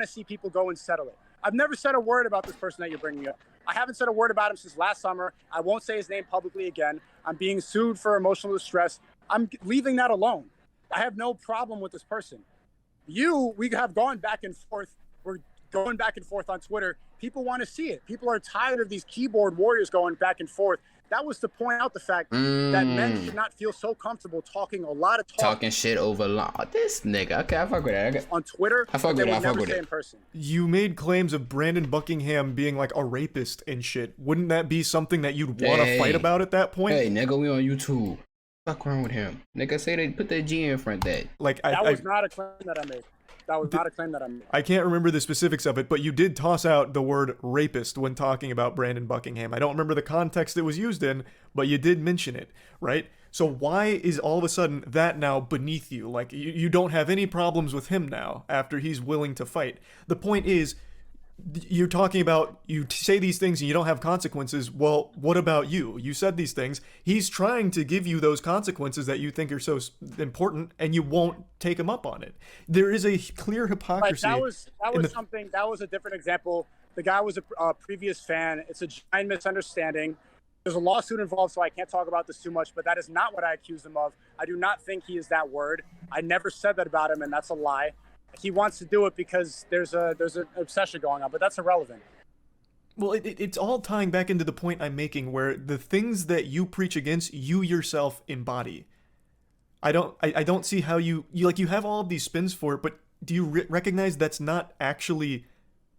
to see people go and settle it. I've never said a word about this person that you're bringing up. I haven't said a word about him since last summer. I won't say his name publicly again. I'm being sued for emotional distress. I'm leaving that alone. I have no problem with this person. We have gone back and forth. We're going back and forth on Twitter. People want to see it. People are tired of these keyboard warriors going back and forth. That was to point out the fact that men should not feel so comfortable talking a lot of talking shit over this nigga. Okay, I fuck with that. On Twitter, I fuck with that. I fuck with it. it. In person. You made claims of Brandon Buckingham being like a rapist and shit. Wouldn't that be something that you'd want to fight about at that point? Hey, nigga, we on YouTube. Fuck wrong with him? Nigga, say they put the G in front of that. Like that was not a claim that I made. That was not a claim that I made. I can't remember the specifics of it, but you did toss out the word rapist when talking about Brandon Buckingham. I don't remember the context it was used in, but you did mention it, right? So why is all of a sudden that now beneath you? Like, you don't have any problems with him now after he's willing to fight. The point is, you're talking about, you say these things and you don't have consequences. Well, what about you? You said these things. He's trying to give you those consequences that you think are so important, and you won't take him up on it. There is a clear hypocrisy. That was something. That was a different example. The guy was a previous fan. It's a giant misunderstanding. There's a lawsuit involved, so I can't talk about this too much, but that is not what I accused him of. I do not think he is that word. I never said that about him, and that's a lie. He wants to do it because there's an obsession going on, but that's irrelevant. Well, it's all tying back into the point I'm making, where the things that you preach against, you yourself embody. I don't see how you have all of these spins for it, but do you recognize that's not actually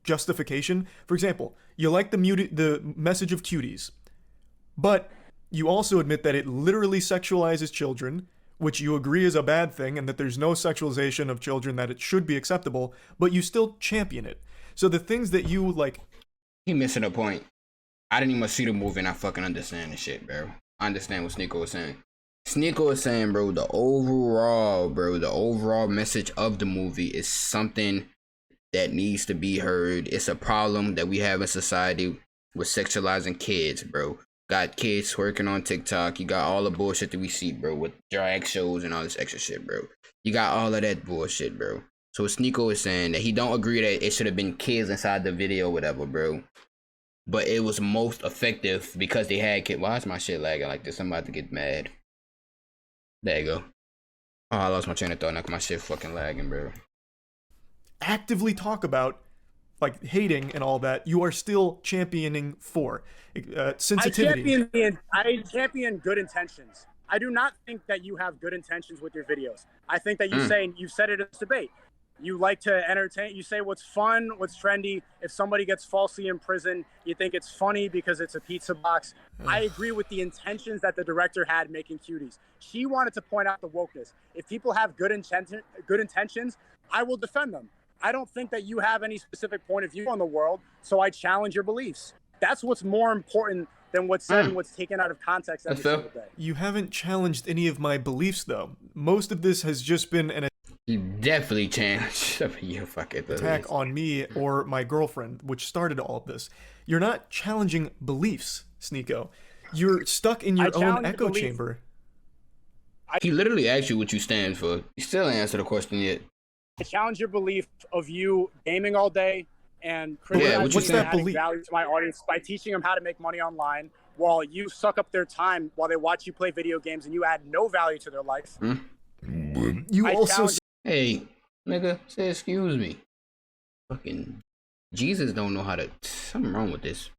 justification? For example, you like the message of cuties, but you also admit that it literally sexualizes children, which you agree is a bad thing, and that there's no sexualization of children, that it should be acceptable, but you still champion it. So the things that you like... He missing a point. I didn't even see the movie and I fucking understand the shit, bro. I understand what Sneako was saying. Sneako was saying, bro, the overall message of the movie is something that needs to be heard. It's a problem that we have in society with sexualizing kids, bro. Got kids working on TikTok. You got all the bullshit that we see, bro, with drag shows and all this extra shit, bro. You got all of that bullshit, bro. So Sneako is saying that he don't agree that it should have been kids inside the video or whatever, bro. But it was most effective because they had kids. Why is my shit lagging like this? I'm about to get mad. There you go. Oh, I lost my train of thought now because my shit fucking lagging, bro. Actively talk about, like, hating and all that, you are still championing for sensitivity. I champion good intentions. I do not think that you have good intentions with your videos. I think that you've said it in this debate. You like to entertain. You say what's fun, what's trendy. If somebody gets falsely imprisoned, you think it's funny because it's a pizza box. I agree with the intentions that the director had making cuties. She wanted to point out the wokeness. If people have good intentions, I will defend them. I don't think that you have any specific point of view on the world, so I challenge your beliefs. That's what's more important than what's said and what's taken out of context every single day. You haven't challenged any of my beliefs, though. Most of this has just been an You definitely changed your fucking attack on me or my girlfriend, which started all of this. You're not challenging beliefs, Sneako. You're stuck in your own echo chamber. He literally asked you what you stand for. You still ain't answered the question yet. I challenge your belief of you gaming all day and criticizing and adding value to my audience by teaching them how to make money online while you suck up their time while they watch you play video games and you add no value to their life. You also... Hey, nigga, say excuse me. Fucking Jesus don't know how to... Something wrong with this.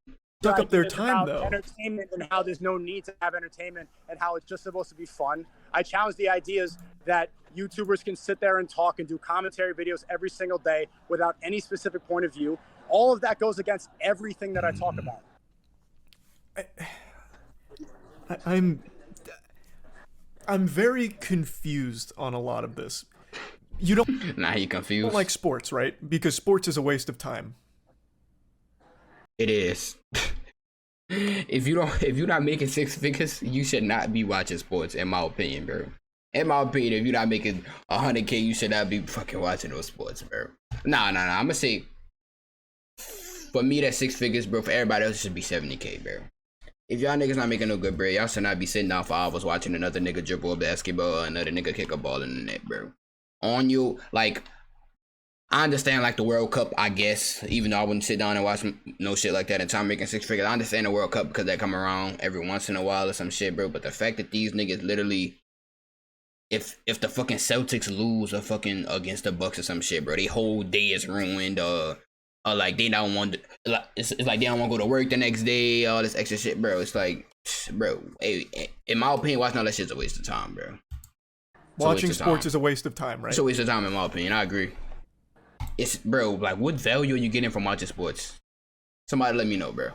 Suck up their time, though. Entertainment and how there's no need to have entertainment and how it's just supposed to be fun. I challenge the ideas that YouTubers can sit there and talk and do commentary videos every single day without any specific point of view. All of that goes against everything that I talk about. I'm very confused on a lot of this. You don't... Nah, you confused. You don't like sports, right? Because sports is a waste of time. It is. If you're not making six figures, you should not be watching sports, in my opinion, bro. In my opinion, if you're not making 100K, you should not be fucking watching those sports, bro. Nah. I'm gonna say, for me, that's 6 figures, bro. For everybody else, it should be 70K, bro. If y'all niggas not making no good bread, y'all should not be sitting down for hours watching another nigga dribble a basketball or another nigga kick a ball in the net, bro. On you, like, I understand like the World Cup, I guess, even though I wouldn't sit down and watch no shit like that in time making six figures. I understand the World Cup because they come around every once in a while or some shit, bro. But the fact that these niggas literally, if the fucking Celtics lose or fucking against the Bucks or some shit, bro, they whole day is ruined. Like they don't want to, like it's like they don't want to go to work the next day. All this extra shit, bro. It's like, bro, hey, in my opinion, watching all that shit's a waste of time, bro. Watching sports is a waste of time, right? It's a waste of time in my opinion. I agree. It's, bro, like what value are you getting from watching sports? Somebody let me know, bro.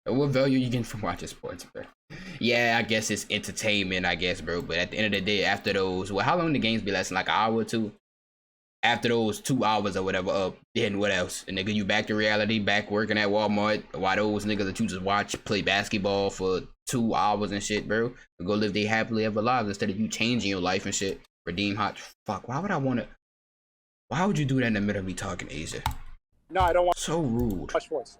What value are you getting from watching sports, bro? Yeah, I guess it's entertainment, I guess, bro. But at the end of the day, after those, well, how long the games be lasting? Like an hour or two? After those 2 hours or whatever, then what else? And nigga, you back to reality, back working at Walmart. Why those niggas that you just watch play basketball for 2 hours and shit, bro? Go live their happily ever lives instead of you changing your life and shit. Redeem hot. Fuck, why would I want to? Why would you do that in the middle of me talking, Asia? No, I don't want. So rude. Watch sports.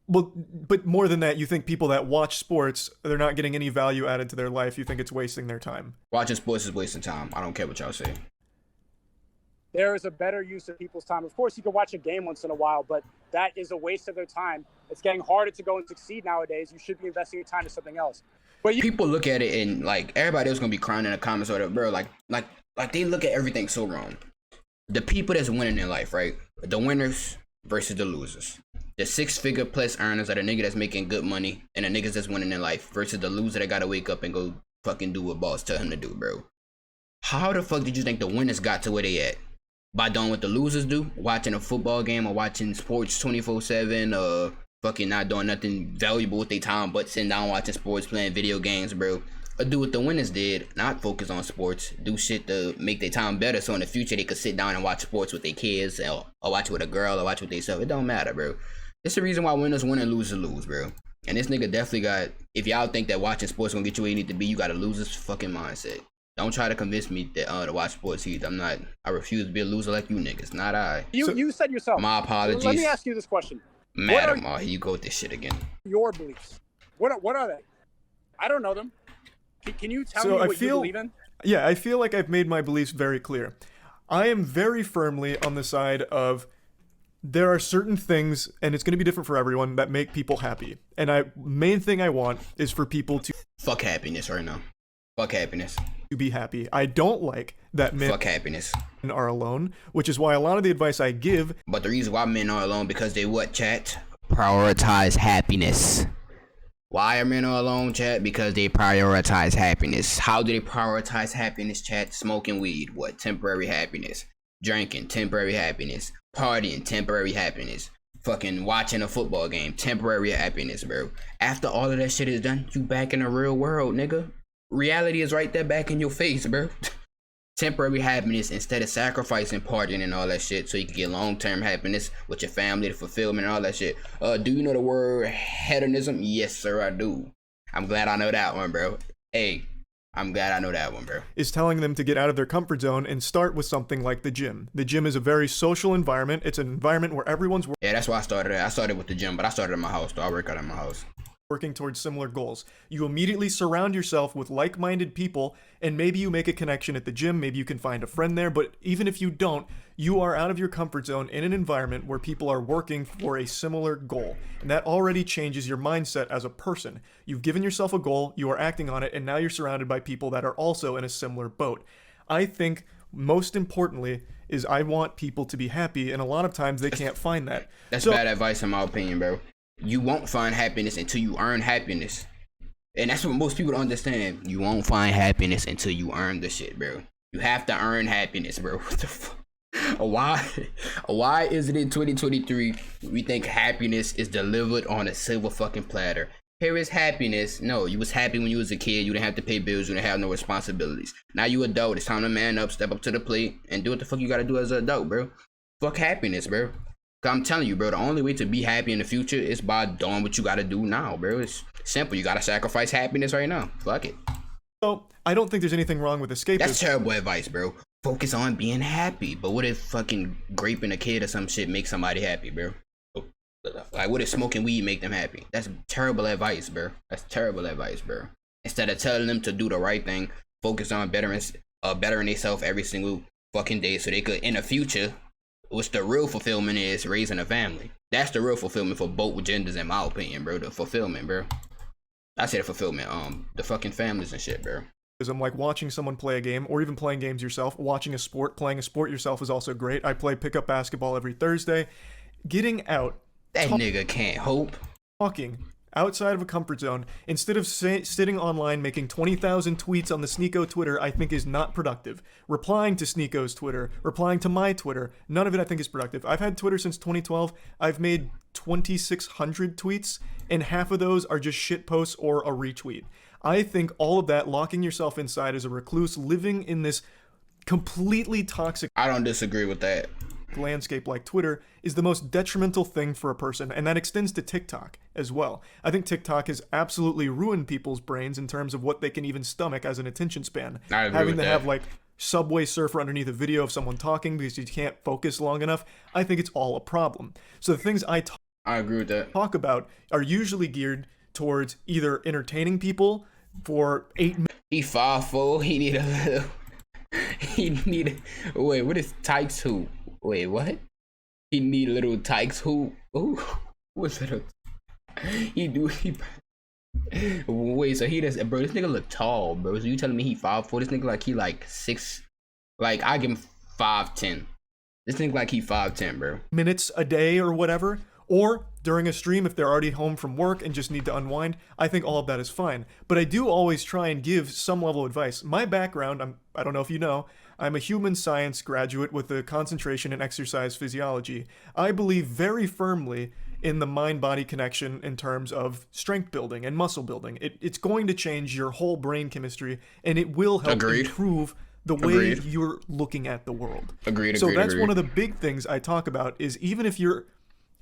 Well, but more than that, you think people that watch sports, they're not getting any value added to their life. You think it's wasting their time. Watching sports is wasting time. I don't care what y'all say. There is a better use of people's time. Of course, you can watch a game once in a while, but that is a waste of their time. It's getting harder to go and succeed nowadays. You should be investing your time to something else. But people look at it and like everybody else gonna be crying in the comments or whatever, bro. Like they look at everything so wrong. The people that's winning in life, right? The winners versus the losers. The 6-figure plus earners are the nigga that's making good money and the niggas that's winning in life versus the loser that gotta wake up and go fucking do what boss tell him to do, bro. How the fuck did you think the winners got to where they at? By doing what the losers do? Watching a football game or watching sports 24/7 fucking not doing nothing valuable with their time but sitting down watching sports, playing video games, bro. Or do what the winners did, not focus on sports, do shit to make their time better so in the future they could sit down and watch sports with their kids or watch with a girl or watch with themselves. It don't matter, bro. It's the reason why winners win and losers lose, bro. And this nigga definitely got, if y'all think that watching sports gonna get you where you need to be, you got a loser's fucking mindset. Don't try to convince me that to watch sports either. I refuse to be a loser like you niggas, not I. You said yourself. My apologies. Let me ask you this question. Madam, here you go with this shit again. Your beliefs. What are they? I don't know them. Can you tell me what you believe in? Yeah, I feel like I've made my beliefs very clear. I am very firmly on the side of there are certain things, and it's going to be different for everyone, that make people happy. And main thing I want is for people to... Fuck happiness right now. Fuck happiness. To be happy. I don't like that men fuck happiness are alone, which is why a lot of the advice I give... But the reason why men are alone, because they what, chat? Prioritize happiness. Why are men alone, chat? Because they prioritize happiness. How do they prioritize happiness, chat? Smoking weed, what? Temporary happiness. Drinking, temporary happiness. Partying, temporary happiness. Fucking watching a football game, temporary happiness, bro. After all of that shit is done, you back in the real world, nigga. Reality is right there back in your face, bro. Temporary happiness instead of sacrificing partying and all that shit so you can get long-term happiness with your family, the fulfillment and all that shit. Do you know the word hedonism? Yes, sir, I do. I'm glad I know that one, bro. Hey, I'm glad I know that one, bro. Is telling them to get out of their comfort zone and start with something like the gym. The gym is a very social environment. It's an environment where everyone's... Yeah, that's why I started at. I started with the gym, but I started at my house, though. I work out at my house. Working towards similar goals. You immediately surround yourself with like-minded people, and maybe you make a connection at the gym, maybe you can find a friend there, but even if you don't, you are out of your comfort zone in an environment where people are working for a similar goal. And that already changes your mindset as a person. You've given yourself a goal, you are acting on it, and now you're surrounded by people that are also in a similar boat. I think, most importantly, is I want people to be happy, and a lot of times they can't find that. That's bad advice in my opinion, bro. You won't find happiness until you earn happiness. And that's what most people don't understand. You won't find happiness until you earn the shit, bro. You have to earn happiness, bro. What the fuck? Why is it in 2023 we think happiness is delivered on a silver fucking platter? Here is happiness. No, you was happy when you was a kid. You didn't have to pay bills. You didn't have no responsibilities. Now you adult. It's time to man up, step up to the plate, and do what the fuck you gotta do as an adult, bro. Fuck happiness, bro. I'm telling you, bro, the only way to be happy in the future is by doing what you gotta do now, bro. It's simple. You gotta sacrifice happiness right now. Fuck it. So, I don't think there's anything wrong with escapism. That's terrible advice, bro. Focus on being happy. But what if fucking graping a kid or some shit makes somebody happy, bro? Like, what if smoking weed make them happy? That's terrible advice, bro. That's terrible advice, bro. Instead of telling them to do the right thing, focus on bettering themselves every single fucking day so they could, in the future, what's the real fulfillment is raising a family. That's the real fulfillment for both genders, in my opinion, bro. The fulfillment, bro. I say the fulfillment, the fucking families and shit, bro. Because I'm like watching someone play a game, or even playing games yourself. Watching a sport, playing a sport yourself is also great. I play pickup basketball every Thursday. Getting out, That nigga can't hope. talking outside of a comfort zone, instead of sitting online making 20,000 tweets on the Sneeko Twitter, I think is not productive. Replying to Sneeko's Twitter, replying to my Twitter, none of it I think is productive. I've had Twitter since 2012. I've made 2,600 tweets, and half of those are just shit posts or a retweet. I think all of that, locking yourself inside as a recluse, living in this completely toxic I don't disagree with that. landscape like Twitter, is the most detrimental thing for a person, and that extends to TikTok as well. I think TikTok has absolutely ruined people's brains in terms of what they can even stomach as an attention span. I agree Having with to that. have like Subway Surfer underneath a video of someone talking because you can't focus long enough, I think it's all a problem. So the things I I agree with that. talk about are usually geared towards either entertaining people for 8 minutes. He 5'4". He need a little. He need. Wait, what is Tykes hoop? Wait, what? He need a little Tykes hoop. Ooh, what's that? He do. He. Wait, so he does, bro? This nigga look tall, bro. So you telling me he 5'4"? This nigga like he like 6. Like I give him 5'10". This nigga like he 5'10", bro. Minutes a day or whatever, or during a stream if they're already home from work and just need to unwind. I think all of that is fine. But I do always try and give some level of advice. My background, I don't know if you know, I'm a human science graduate with a concentration in exercise physiology. I believe very firmly in the mind-body connection in terms of strength building and muscle building. It's going to change your whole brain chemistry, and it will help Agreed. improve the way you're looking at the world. Agreed. So that's one of the big things I talk about, is even if you're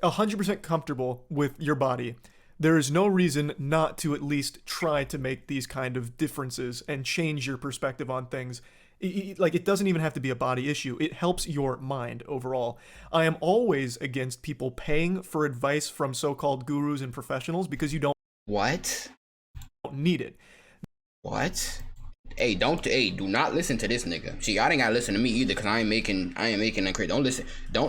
100% comfortable with your body, there is no reason not to at least try to make these kind of differences and change your perspective on things. Like, it doesn't even have to be a body issue. It helps your mind overall. I am always against people paying for advice from so-called gurus and professionals because you don't What? need it. What? Hey, do not listen to this nigga. See, I ain't gotta listen to me either, cause I ain't making that crazy. Don't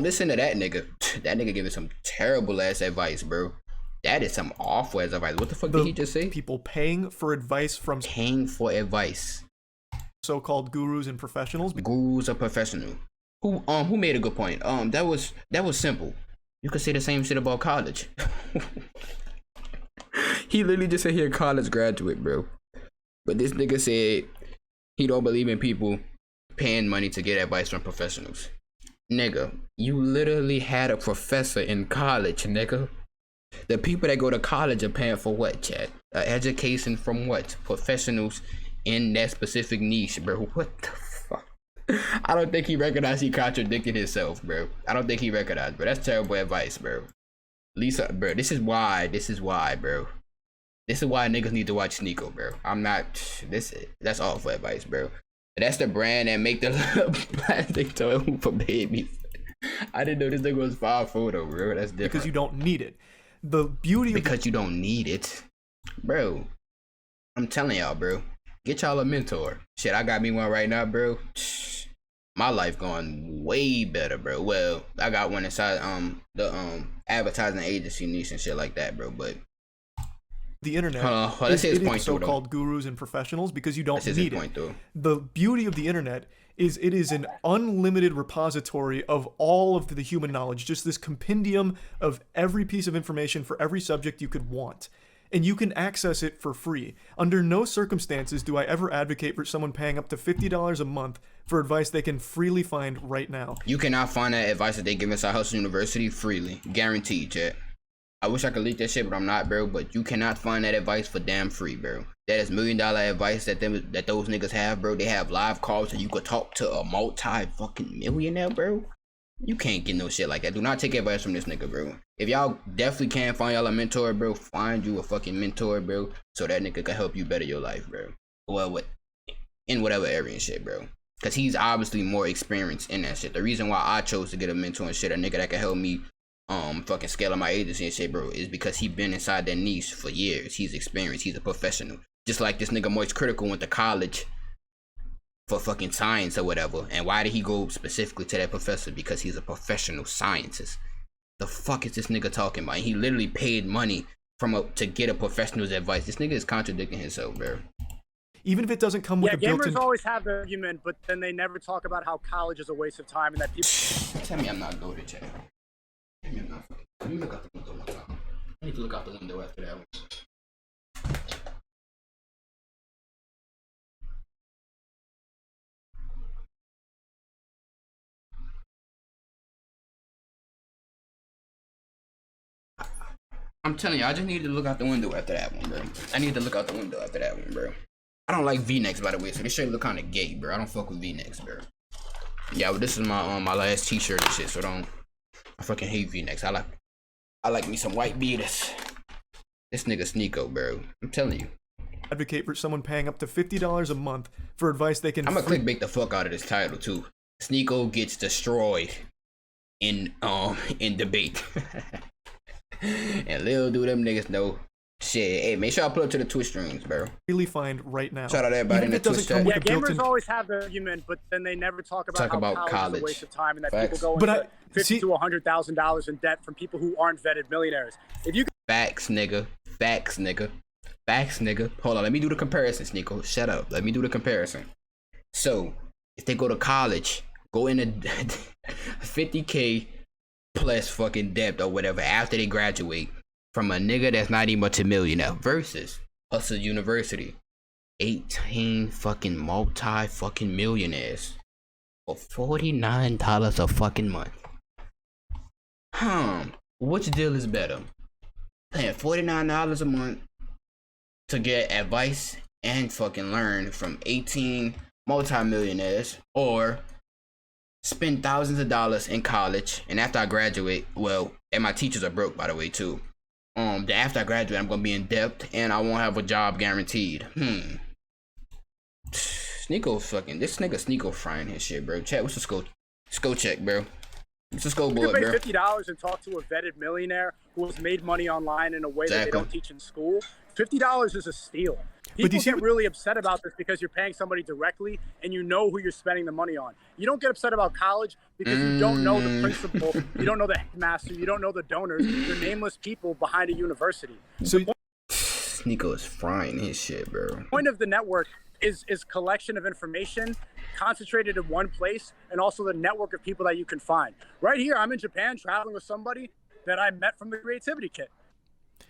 listen to that nigga. That nigga giving some terrible ass advice, bro. That is some awful ass advice. What the fuck did he just say? People paying for advice from Paying for advice. so-called gurus and professionals. Gurus are professional. Who made a good point? That was simple. You could say the same shit about college. He literally just said he a college graduate, bro. But this nigga said he don't believe in people paying money to get advice from professionals. Nigga, you literally had a professor in college, nigga. The people that go to college are paying for what, Chad? Education from what? Professionals in that specific niche, bro. What the fuck? I don't think he recognized he contradicted himself, bro. I don't think he recognized, bro. That's terrible advice, bro. Lisa, bro, this is why, bro. This is why niggas need to watch Sneeko, bro. That's awful advice, bro. That's the brand that make the little plastic toy for babies. I didn't know this nigga was 5'4" though, bro. That's different. Because you don't need it. The beauty of Because you don't need it. Bro, I'm telling y'all, bro. Get y'all a mentor. Shit, I got me one right now, bro. My life going way better, bro. Well, I got one inside the advertising agency niche and shit like that, bro. But the internet let's see his is point through, though. so-called gurus and professionals because you don't Let's see his need point it. through. The beauty of the internet is it is an unlimited repository of all of the human knowledge, just this compendium of every piece of information for every subject you could want. And you can access it for free. Under no circumstances do I ever advocate for someone paying up to $50 a month for advice they can freely find right now. You cannot find that advice that they give inside Hustle University freely. Guaranteed, chat. I wish I could leak that shit, but I'm not, bro. But you cannot find that advice for damn free, bro. That is $1 million advice that those niggas have, bro. They have live calls and you could talk to a multi-fucking millionaire, bro. You can't get no shit like that. Do not take advice from this nigga, bro. If y'all definitely can't find y'all a mentor, bro, find you a fucking mentor, bro, so that nigga can help you better your life, bro. Well, in whatever area and shit, bro. Cause he's obviously more experienced in that shit. The reason why I chose to get a mentor and shit, a nigga that can help me fucking scale up my agency and shit, bro, is because he been inside that niche for years. He's experienced. He's a professional. Just like this nigga Moist Critical went to college for fucking science or whatever. And why did he go specifically to that professor? Because he's a professional scientist. The fuck is this nigga talking about? He literally paid money to get a professional's advice. This nigga is contradicting himself, bro. Even if it doesn't come with a built-in... gamers always have the argument, but then they never talk about how college is a waste of time and that people... Tell me I'm not goated, chat. Tell me I'm not fucking... Let me look out the window one time. I need to look out the window after that one. I'm telling you, I just need to look out the window after that one, bro. I need to look out the window after that one, bro. I don't like V-necks, by the way, so this shit look kind of gay, bro. I don't fuck with V-necks, bro. Yeah, but this is my my last t-shirt and shit, so I fucking hate V-necks. I like me some white beaters. This nigga Sneako, bro. I'm telling you. Advocate for someone paying up to $50 a month for advice they can... I'm gonna clickbait the fuck out of this title, too. Sneako gets destroyed in debate. And little do them niggas know. Shit, hey, make sure I pull up to the Twitch streams, bro. Really find right now. Shout out to everybody in the Twitch chat. Yeah, gamers always have the argument, but then they never talk about how college is a waste of time and that people go into $50,000 to $100,000 in debt from people who aren't vetted millionaires. If you Facts, nigga. Facts, nigga. Facts, nigga. Hold on, let me do the comparison, Sneako. Shut up. Let me do the comparison. So, if they go to college, go into 50K plus fucking debt or whatever after they graduate from a nigga that's not even much a millionaire versus Hustle University, 18 fucking multi fucking millionaires for $49 a fucking month. Which deal is better? Paying $49 a month to get advice and fucking learn from 18 multi-millionaires, or spend thousands of dollars in college, and after I graduate, well, and my teachers are broke, by the way, too. After I graduate, I'm gonna be in debt, and I won't have a job guaranteed. Sneako fucking, this nigga Sneako frying his shit, bro. Chat, what's the scope check, bro? What's the scope board, bro? You can pay $50 and talk to a vetted millionaire who has made money online in a way that they don't teach in school. $50 is a steal. People get really upset about this because you're paying somebody directly and you know who you're spending the money on. You don't get upset about college because you don't know the principal, you don't know the headmaster, you don't know the donors. They're nameless people behind a university. So Sneako is frying his shit, bro. The point of the network is collection of information concentrated in one place, and also the network of people that you can find. Right here, I'm in Japan traveling with somebody that I met from the Creativity Kit.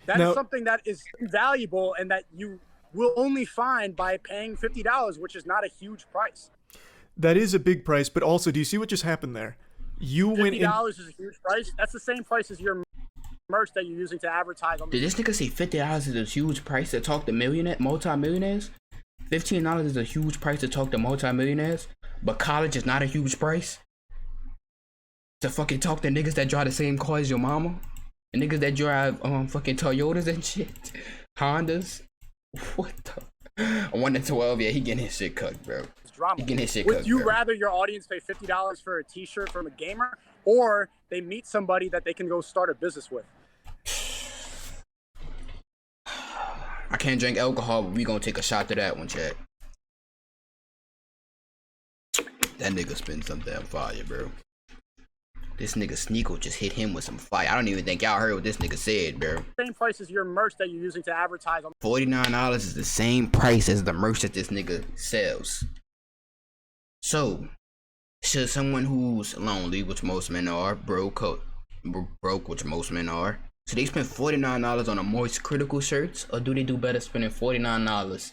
That is something that is valuable and that you will only find by paying $50, which is not a huge price. That is a big price, but also, do you see what just happened there? You went in... $50 is a huge price. That's the same price as your merch that you're using to advertise on. Did this nigga say $50 is a huge price to talk to multi-millionaires? $15 is a huge price to talk to multi-millionaires, but college is not a huge price? To fucking talk to niggas that drive the same car as your mama? And niggas that drive fucking Toyotas and shit? Hondas? What the? 1 to 12, yeah, he getting his shit cooked, bro. Drama. He getting his shit cooked, Would you rather your audience pay $50 for a t-shirt from a gamer, or they meet somebody that they can go start a business with? I can't drink alcohol, but we gonna take a shot to that one, chat. That nigga spin some damn fire, bro. This nigga Sneako just hit him with some fire. I don't even think y'all heard what this nigga said, bro. Same price as your merch that you're using to advertise on. $49 is the same price as the merch that this nigga sells. So, should someone who's lonely, which most men are, broke, which most men are, should they spend $49 on a Moist Critical shirts, or do they do better spending $49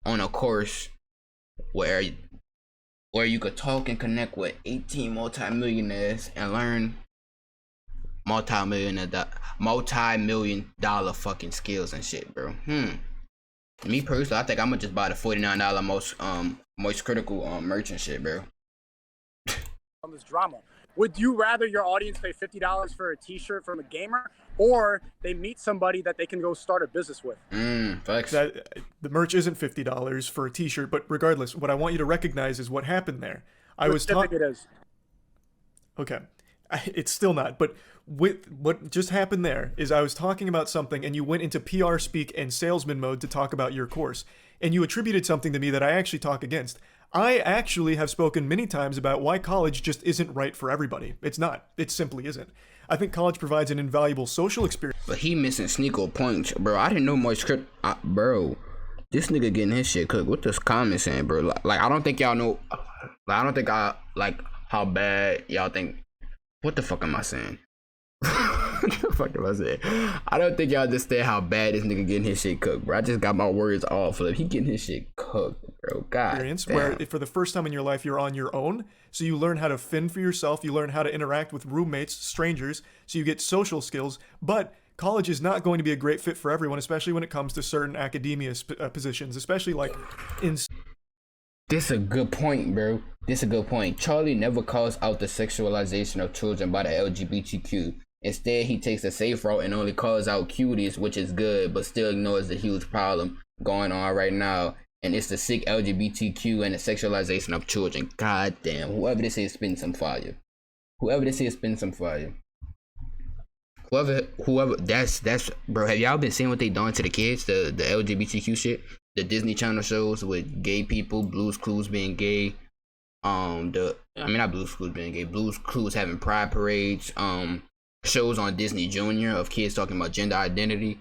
on a course where you could talk and connect with 18 multi-millionaires and learn multi-million dollar fucking skills and shit, bro? Me personally, I think I'm gonna just buy the $49 Moist Critical merch and shit, bro. On this drama, would you rather your audience pay $50 for a t-shirt from a gamer, or they meet somebody that they can go start a business with? Facts. The merch isn't $50 for a t-shirt, but regardless, what I want you to recognize is what happened there. I was talking. It is. Okay, it's still not. But with what just happened there is I was talking about something, and you went into PR speak and salesman mode to talk about your course, and you attributed something to me that I actually talk against. I actually have spoken many times about why college just isn't right for everybody. It's not. It simply isn't. I think college provides an invaluable social experience. But he missing sneaker points, bro. I didn't know much. Bro, this nigga getting his shit cooked. What this comment saying, bro? Like, I don't think y'all know. Like, I don't think I like how bad y'all think. What the fuck am I saying? What the fuck am I saying? I don't think y'all understand how bad this nigga getting his shit cooked, bro. I just got my words all flipped. He getting his shit cooked, bro. God damn. Where for the first time in your life you're on your own, so you learn how to fend for yourself, you learn how to interact with roommates, strangers, so you get social skills. But college is not going to be a great fit for everyone, especially when it comes to certain academia positions, especially like in. This a good point, bro. This a good point. Charlie never calls out the sexualization of children by the LGBTQ. Instead, he takes a safe route and only calls out cuties, which is good, but still ignores the huge problem going on right now. And it's the sick LGBTQ and the sexualization of children. God damn. Whoever this is spitting some fire. Whoever this is spitting some fire. Whoever, that's, bro, have y'all been seeing what they doing to the kids? The LGBTQ shit? The Disney Channel shows with gay people, Blue's Clues being gay. Not Blue's Clues being gay. Blue's Clues having pride parades. Shows on Disney Junior of kids talking about gender identity.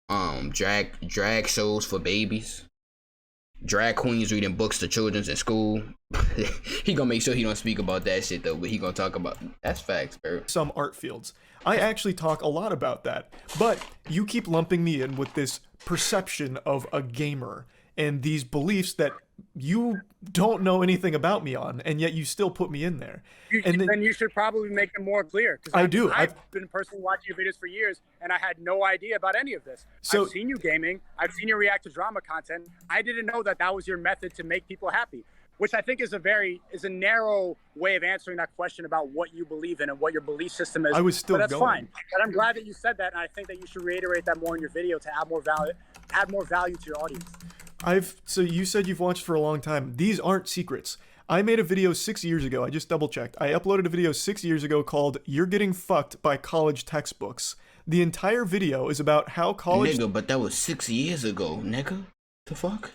Drag shows for babies. Drag queens reading books to children in school. He gonna make sure he don't speak about that shit though, but he gonna talk about that's facts, bro. Some art fields. I actually talk a lot about that, but you keep lumping me in with this perception of a gamer and these beliefs that you don't know anything about me on, and yet you still put me in there. Then you should probably make them more clear. I do. I've been personally watching your videos for years, and I had no idea about any of this. So, I've seen you gaming. I've seen you react to drama content. I didn't know that that was your method to make people happy, which I think is a narrow way of answering that question about what you believe in and what your belief system is. I was still but that's going. fine. But I'm glad that you said that, and I think that you should reiterate that more in your video to add more value to your audience. So you said you've watched for a long time. These aren't secrets. I made a video 6 years ago. I just double checked. I uploaded a video 6 years ago called "You're Getting Fucked by College Textbooks." The entire video is about how college nigga, but that was 6 years ago, nigga. The fuck?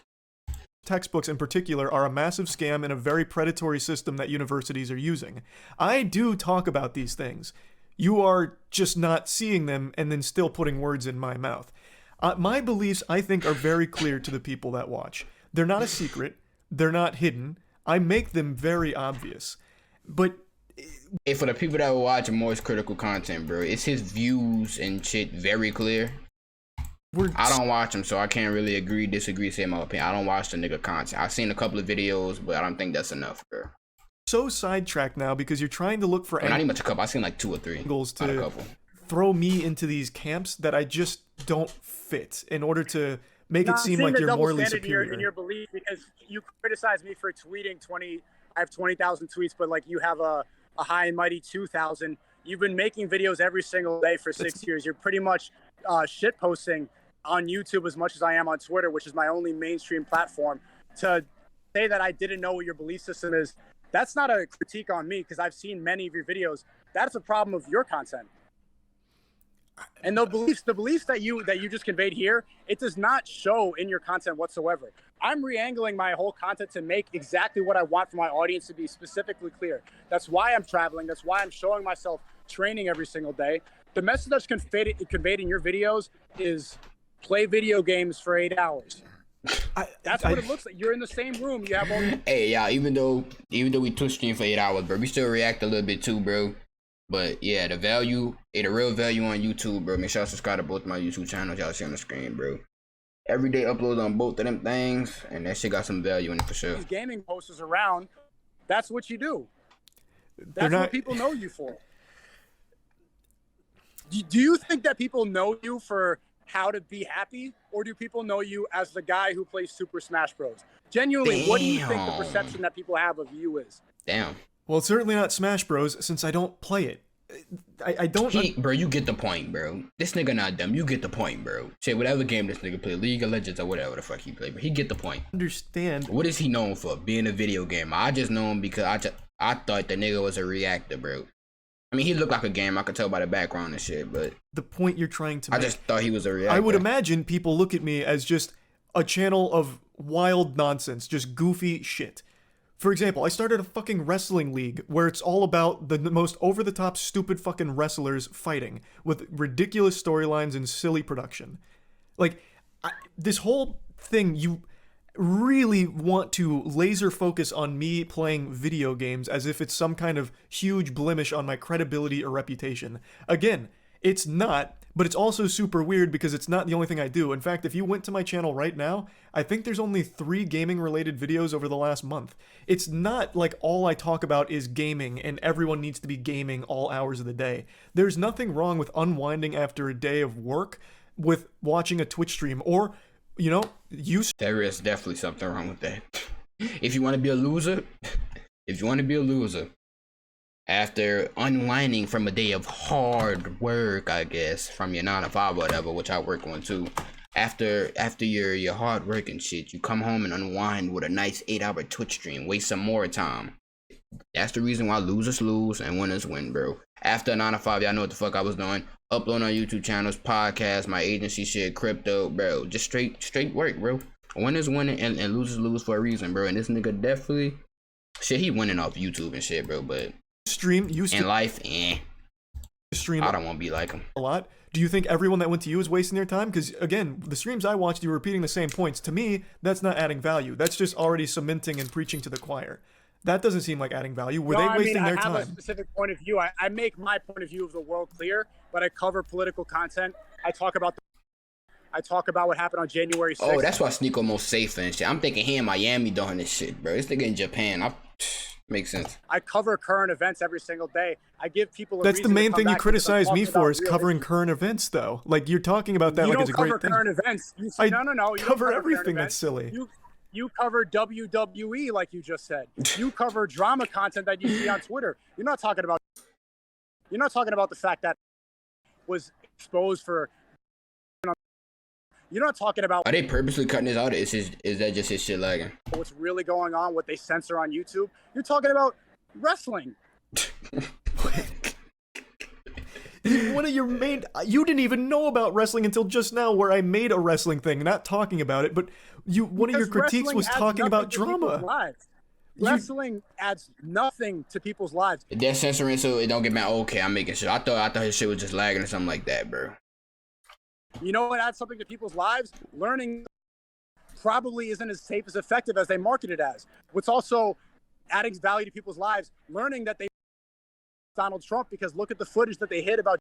Textbooks in particular are a massive scam and a very predatory system that universities are using. I do talk about these things. You are just not seeing them and then still putting words in my mouth. My beliefs, I think, are very clear to the people that watch. They're not a secret. They're not hidden. I make them very obvious. But hey, for the people that will watch more critical content, bro, is his views and shit very clear? I don't watch him, so I can't really disagree, say my opinion. I don't watch the nigga content. I've seen a couple of videos, but I don't think that's enough, bro. So sidetracked now because you're trying to look for not even much a couple. I've seen like 2 or 3 angles to throw me into these camps that I just don't fit in order to make it seem like you're morally superior. In your belief, because you criticize me for tweeting 20. I have 20,000 tweets, but like you have a high and mighty 2,000. You've been making videos every single day for 6 years. You're pretty much shit posting on YouTube as much as I am on Twitter, which is my only mainstream platform. To say that I didn't know what your belief system is, that's not a critique on me because I've seen many of your videos. That's a problem of your content. And the beliefs that you just conveyed here, it does not show in your content whatsoever. I'm re-angling my whole content to make exactly what I want for my audience to be specifically clear. That's why I'm traveling. That's why I'm showing myself training every single day. The message that's conveyed in your videos is play video games for 8 hours. That's what it looks like. You're in the same room. You have all. Hey, yeah. Even though we Twitch stream for 8 hours, bro, we still react a little bit too, bro. But yeah, the real value on YouTube, bro. Make sure y'all subscribe to both my YouTube channels. Y'all see on the screen, bro. Everyday uploads on both of them things, and that shit got some value in it for sure. These gaming posters around, that's what you do. That's what people know you for. Do you think that people know you for how to be happy, or do people know you as the guy who plays Super Smash Bros? Genuinely, what do you think the perception that people have of you is? Damn. Well, it's certainly not Smash Bros, since I don't play it. I don't. Bro, you get the point, bro. This nigga not dumb. You get the point, bro. Shit, whatever game this nigga play, League of Legends or whatever the fuck he play, but he get the point. Understand. What is he known for? Being a video gamer. I just know him because I thought the nigga was a reactor, bro. I mean, he looked like a gamer. I could tell by the background and shit, but the point you're trying to make. I just thought he was a reactor. I would imagine people look at me as just a channel of wild nonsense, just goofy shit. For example, I started a fucking wrestling league where it's all about the most over-the-top, stupid fucking wrestlers fighting with ridiculous storylines and silly production. Like, this whole thing, you really want to laser focus on me playing video games as if it's some kind of huge blemish on my credibility or reputation. Again, it's not, but it's also super weird because it's not the only thing I do. In fact, if you went to my channel right now, I think there's only 3 gaming-related videos over the last month. It's not like all I talk about is gaming and everyone needs to be gaming all hours of the day. There's nothing wrong with unwinding after a day of work with watching a Twitch stream or, you know, There is definitely something wrong with that. If you want to be a loser, after unwinding from a day of hard work, I guess, from your 9 to 5 or whatever, which I work on too, after your hard work and shit, you come home and unwind with a nice 8-hour Twitch stream, waste some more time. That's the reason why losers lose and winners win, bro. After 9 to 5, y'all know what the fuck I was doing. Uploading on YouTube channels, podcasts, my agency shit, crypto, bro. Just straight work, bro. Winners win and losers lose for a reason, bro. And this nigga definitely, shit, he winning off YouTube and shit, bro. But stream in life, stream I don't want to be like him a lot. Do you think everyone that went to you is wasting their time? Because again, the streams I watched, you were repeating the same points. To me, that's not adding value. That's just already cementing and preaching to the choir. That doesn't seem like adding value. Were they wasting their time? I have a specific point of view. I make my point of view of the world clear, but I cover political content. I talk about what happened on January 6th. Oh, that's why Sneeko most safe and shit. I'm thinking he in Miami doing this shit, bro. This nigga in Japan. Makes sense. I cover current events every single day. I give people That's the main thing you criticize me for is covering current events, though. Like, you're talking about that like it's a great thing. You don't cover current events. You say, no. You cover everything that's silly. You cover WWE like you just said. You cover drama content that you see on Twitter. You're not talking about the fact that was exposed for. You're not talking about. Are they purposely cutting this out? Is that just his shit lagging? What's really going on? What they censor on YouTube? You're talking about wrestling. One of your main, you didn't even know about wrestling until just now, where I made a wrestling thing, not talking about it, but one of your critiques was talking about drama. Wrestling adds nothing to people's lives. They're censoring so it don't get mad. Okay, I'm making sure. I thought his shit was just lagging or something like that, bro. You know what adds something to people's lives? Learning probably isn't as safe as effective as they market it as. What's also adding value to people's lives, learning that they Donald Trump because look at the footage that they hid about.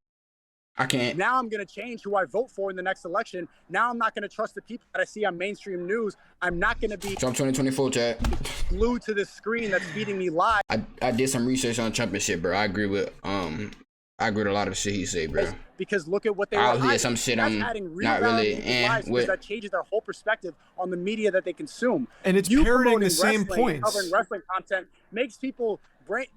I can't. Now I'm going to change who I vote for in the next election. Now I'm not going to trust the people that I see on mainstream news. I'm not going to be Trump 2024 chat glued to the screen that's feeding me lies. I did some research on Trump and shit, bro. I agree with a lot of the shit he said, bro. Because look at what they were hiding. Some shit that's I'm adding real not really that changes their whole perspective on the media that they consume. And it's parroting the same points. Covering wrestling content makes people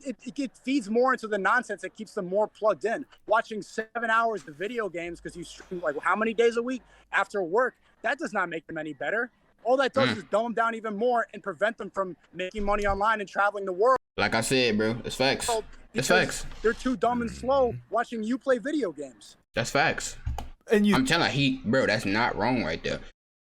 it feeds more into the nonsense. It keeps them more plugged in. Watching 7 hours of video games because you stream like how many days a week after work, that does not make them any better. All that does is dumb them down even more and prevent them from making money online and traveling the world. Like I said, bro, it's facts. It's facts. They're too dumb and slow watching you play video games. That's facts. And I'm telling you, bro, that's not wrong right there.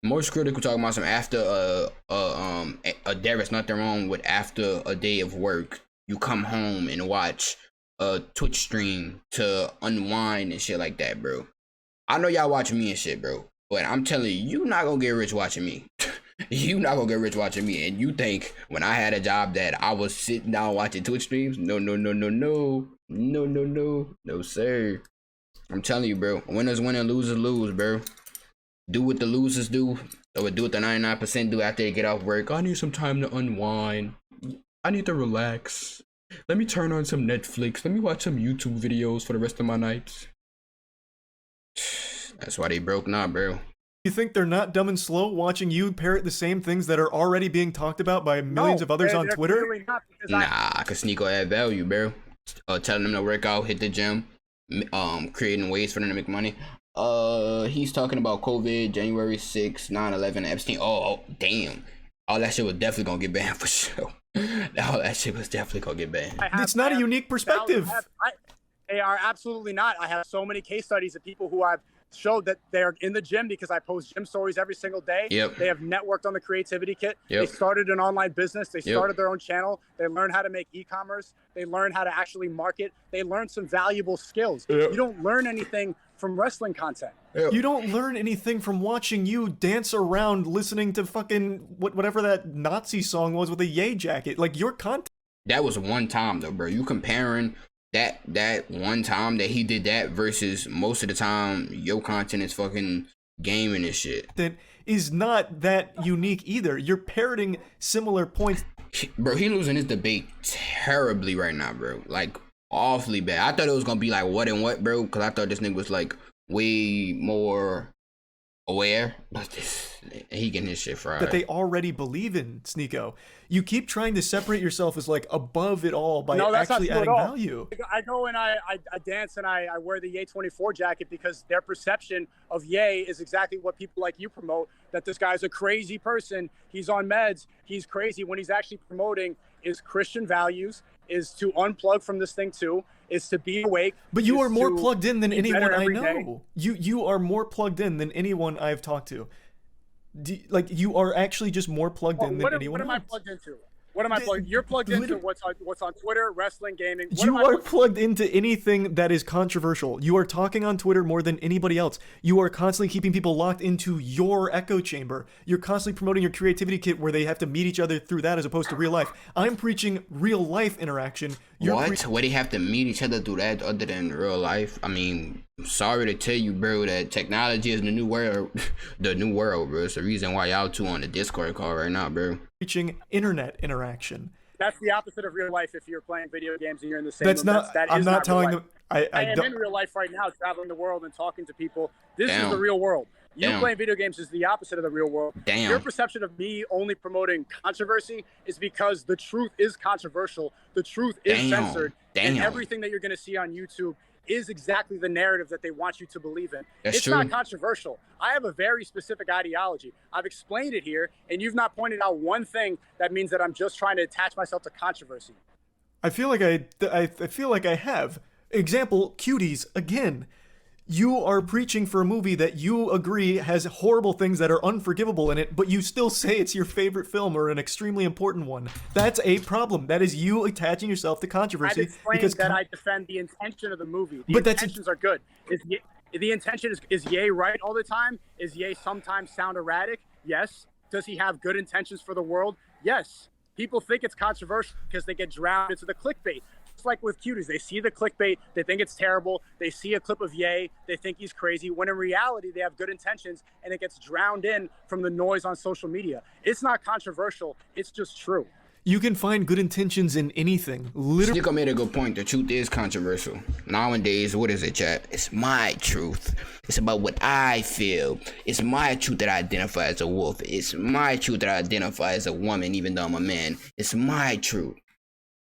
Most critical talking about some after there is nothing wrong with after a day of work. You come home and watch a Twitch stream to unwind and shit like that, bro. I know y'all watching me and shit, bro. But I'm telling you, you're not gonna get rich watching me. You not gonna get rich watching me. And you think when I had a job that I was sitting down watching Twitch streams? No, sir. I'm telling you, bro. Winners win and losers lose, bro. Do what the losers do, or do what the 99% do after they get off work. I need some time to unwind. I need to relax. Let me turn on some Netflix. Let me watch some YouTube videos for the rest of my nights. That's why they broke now, bro. You think they're not dumb and slow watching you parrot the same things that are already being talked about by millions of others on Twitter? Nah, cause Sneeko add value, bro. Telling them to work out, hit the gym, creating ways for them to make money. He's talking about COVID, January 6th, 9/11, Epstein. Oh, damn. All that shit was definitely gonna get banned for sure. All that shit was definitely gonna get banned. It's not a unique perspective. They are absolutely not. I have so many case studies of people who I've showed that they're in the gym because I post gym stories every single day. Yep. They have networked on the creativity kit. Yep. They started an online business. They started their own channel. They learned how to make e-commerce. They learned how to actually market. They learned some valuable skills. Yep. You don't learn anything from wrestling content. Yep. You don't learn anything from watching you dance around listening to fucking whatever that Nazi song was with a yay jacket. Like, your content. That was one time though, bro. You comparing that one time that he did that versus most of the time your content is fucking gaming and shit. That is not that unique either. You're parroting similar points. Bro, he losing this debate terribly right now, bro. Like, awfully bad. I thought it was gonna be like what and what, bro, because I thought this nigga was like way more aware, but he getting his shit fried. That they already believe in, Sneeko. You keep trying to separate yourself as like above it all by actually adding value. I go and I dance and I wear the Ye 24 jacket because their perception of Ye is exactly what people like you promote, that this guy's a crazy person, he's on meds, he's crazy, when he's actually promoting is Christian values, is to unplug from this thing too, is to be awake. But you are more plugged in than anyone I know. Day. You are more plugged in than anyone I've talked to. Like, you are actually just more plugged in than anyone else. What am I plugged into? What am I plugged? You're plugged into what's on Twitter, wrestling, gaming. You are plugged into anything that is controversial. You are talking on Twitter more than anybody else. You are constantly keeping people locked into your echo chamber. You're constantly promoting your creativity kit where they have to meet each other through that as opposed to real life. I'm preaching real life interaction. Where they have to meet each other through that other than real life? I mean, I'm sorry to tell you, bro, that technology is the new world. The new world, bro. It's the reason why y'all two on the Discord call right now, bro. Preaching internet interaction. That's the opposite of real life. If you're playing video games and you're in the same That's room. not. That I'm is not telling real them. I am in real life right now, traveling the world and talking to people. This is the real world. You playing video games is the opposite of the real world. Your perception of me only promoting controversy is because the truth is controversial. The truth is censored. And everything that you're going to see on YouTube is exactly the narrative that they want you to believe in. It's not controversial. I have a very specific ideology. I've explained it here, and you've not pointed out one thing that means that I'm just trying to attach myself to controversy. I feel like I feel like I have. Example, Cuties, again. You are preaching for a movie that you agree has horrible things that are unforgivable in it, but you still say it's your favorite film or an extremely important one. That's a problem. That is you attaching yourself to controversy. I've explained that I defend the intention of the movie. The intentions are good. The intention is Ye right all the time? Is Ye sometimes sound erratic? Yes. Does he have good intentions for the world? Yes. People think it's controversial because they get drowned into the clickbait. It's like with Cuties. They see the clickbait, they think it's terrible. They see a clip of Ye, they think he's crazy, when in reality they have good intentions and it gets drowned in from the noise on social media. It's not controversial, it's just true. You can find good intentions in anything. Literally. Sneeko made a good point. The truth is controversial. Nowadays, what is it, chat? It's my truth. It's about what I feel. It's my truth that I identify as a wolf. It's my truth that I identify as a woman, even though I'm a man. It's my truth.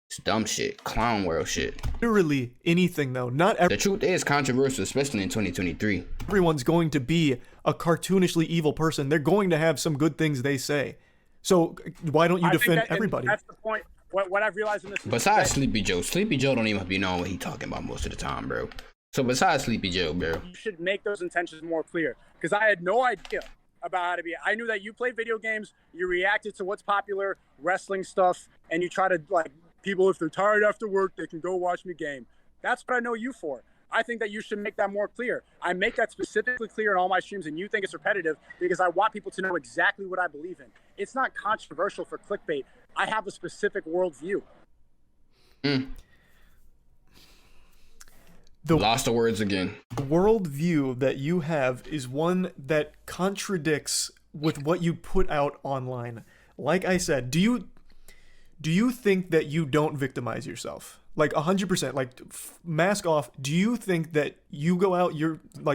It's dumb shit. Clown world shit. Literally anything, though. The truth is controversial, especially in 2023. Everyone's going to be a cartoonishly evil person. They're going to have some good things they say. So why don't you defend everybody? That's the point. What I've realized in this. Besides Sleepy Joe don't even be knowing what he's talking about most of the time, bro. So besides Sleepy Joe, bro, you should make those intentions more clear, because I had no idea about how to be. I knew that you play video games, you reacted to what's popular, wrestling stuff, and you try to, like, people, if they're tired after work, they can go watch me game. That's what I know you for. I think that you should make that more clear. I make that specifically clear in all my streams, and you think it's repetitive because I want people to know exactly what I believe in. It's not controversial for clickbait. I have a specific worldview. Lost the words again. The worldview that you have is one that contradicts with what you put out online. Like I said, do you think that you don't victimize yourself? Like 100%, like mask off. Do you think that you go out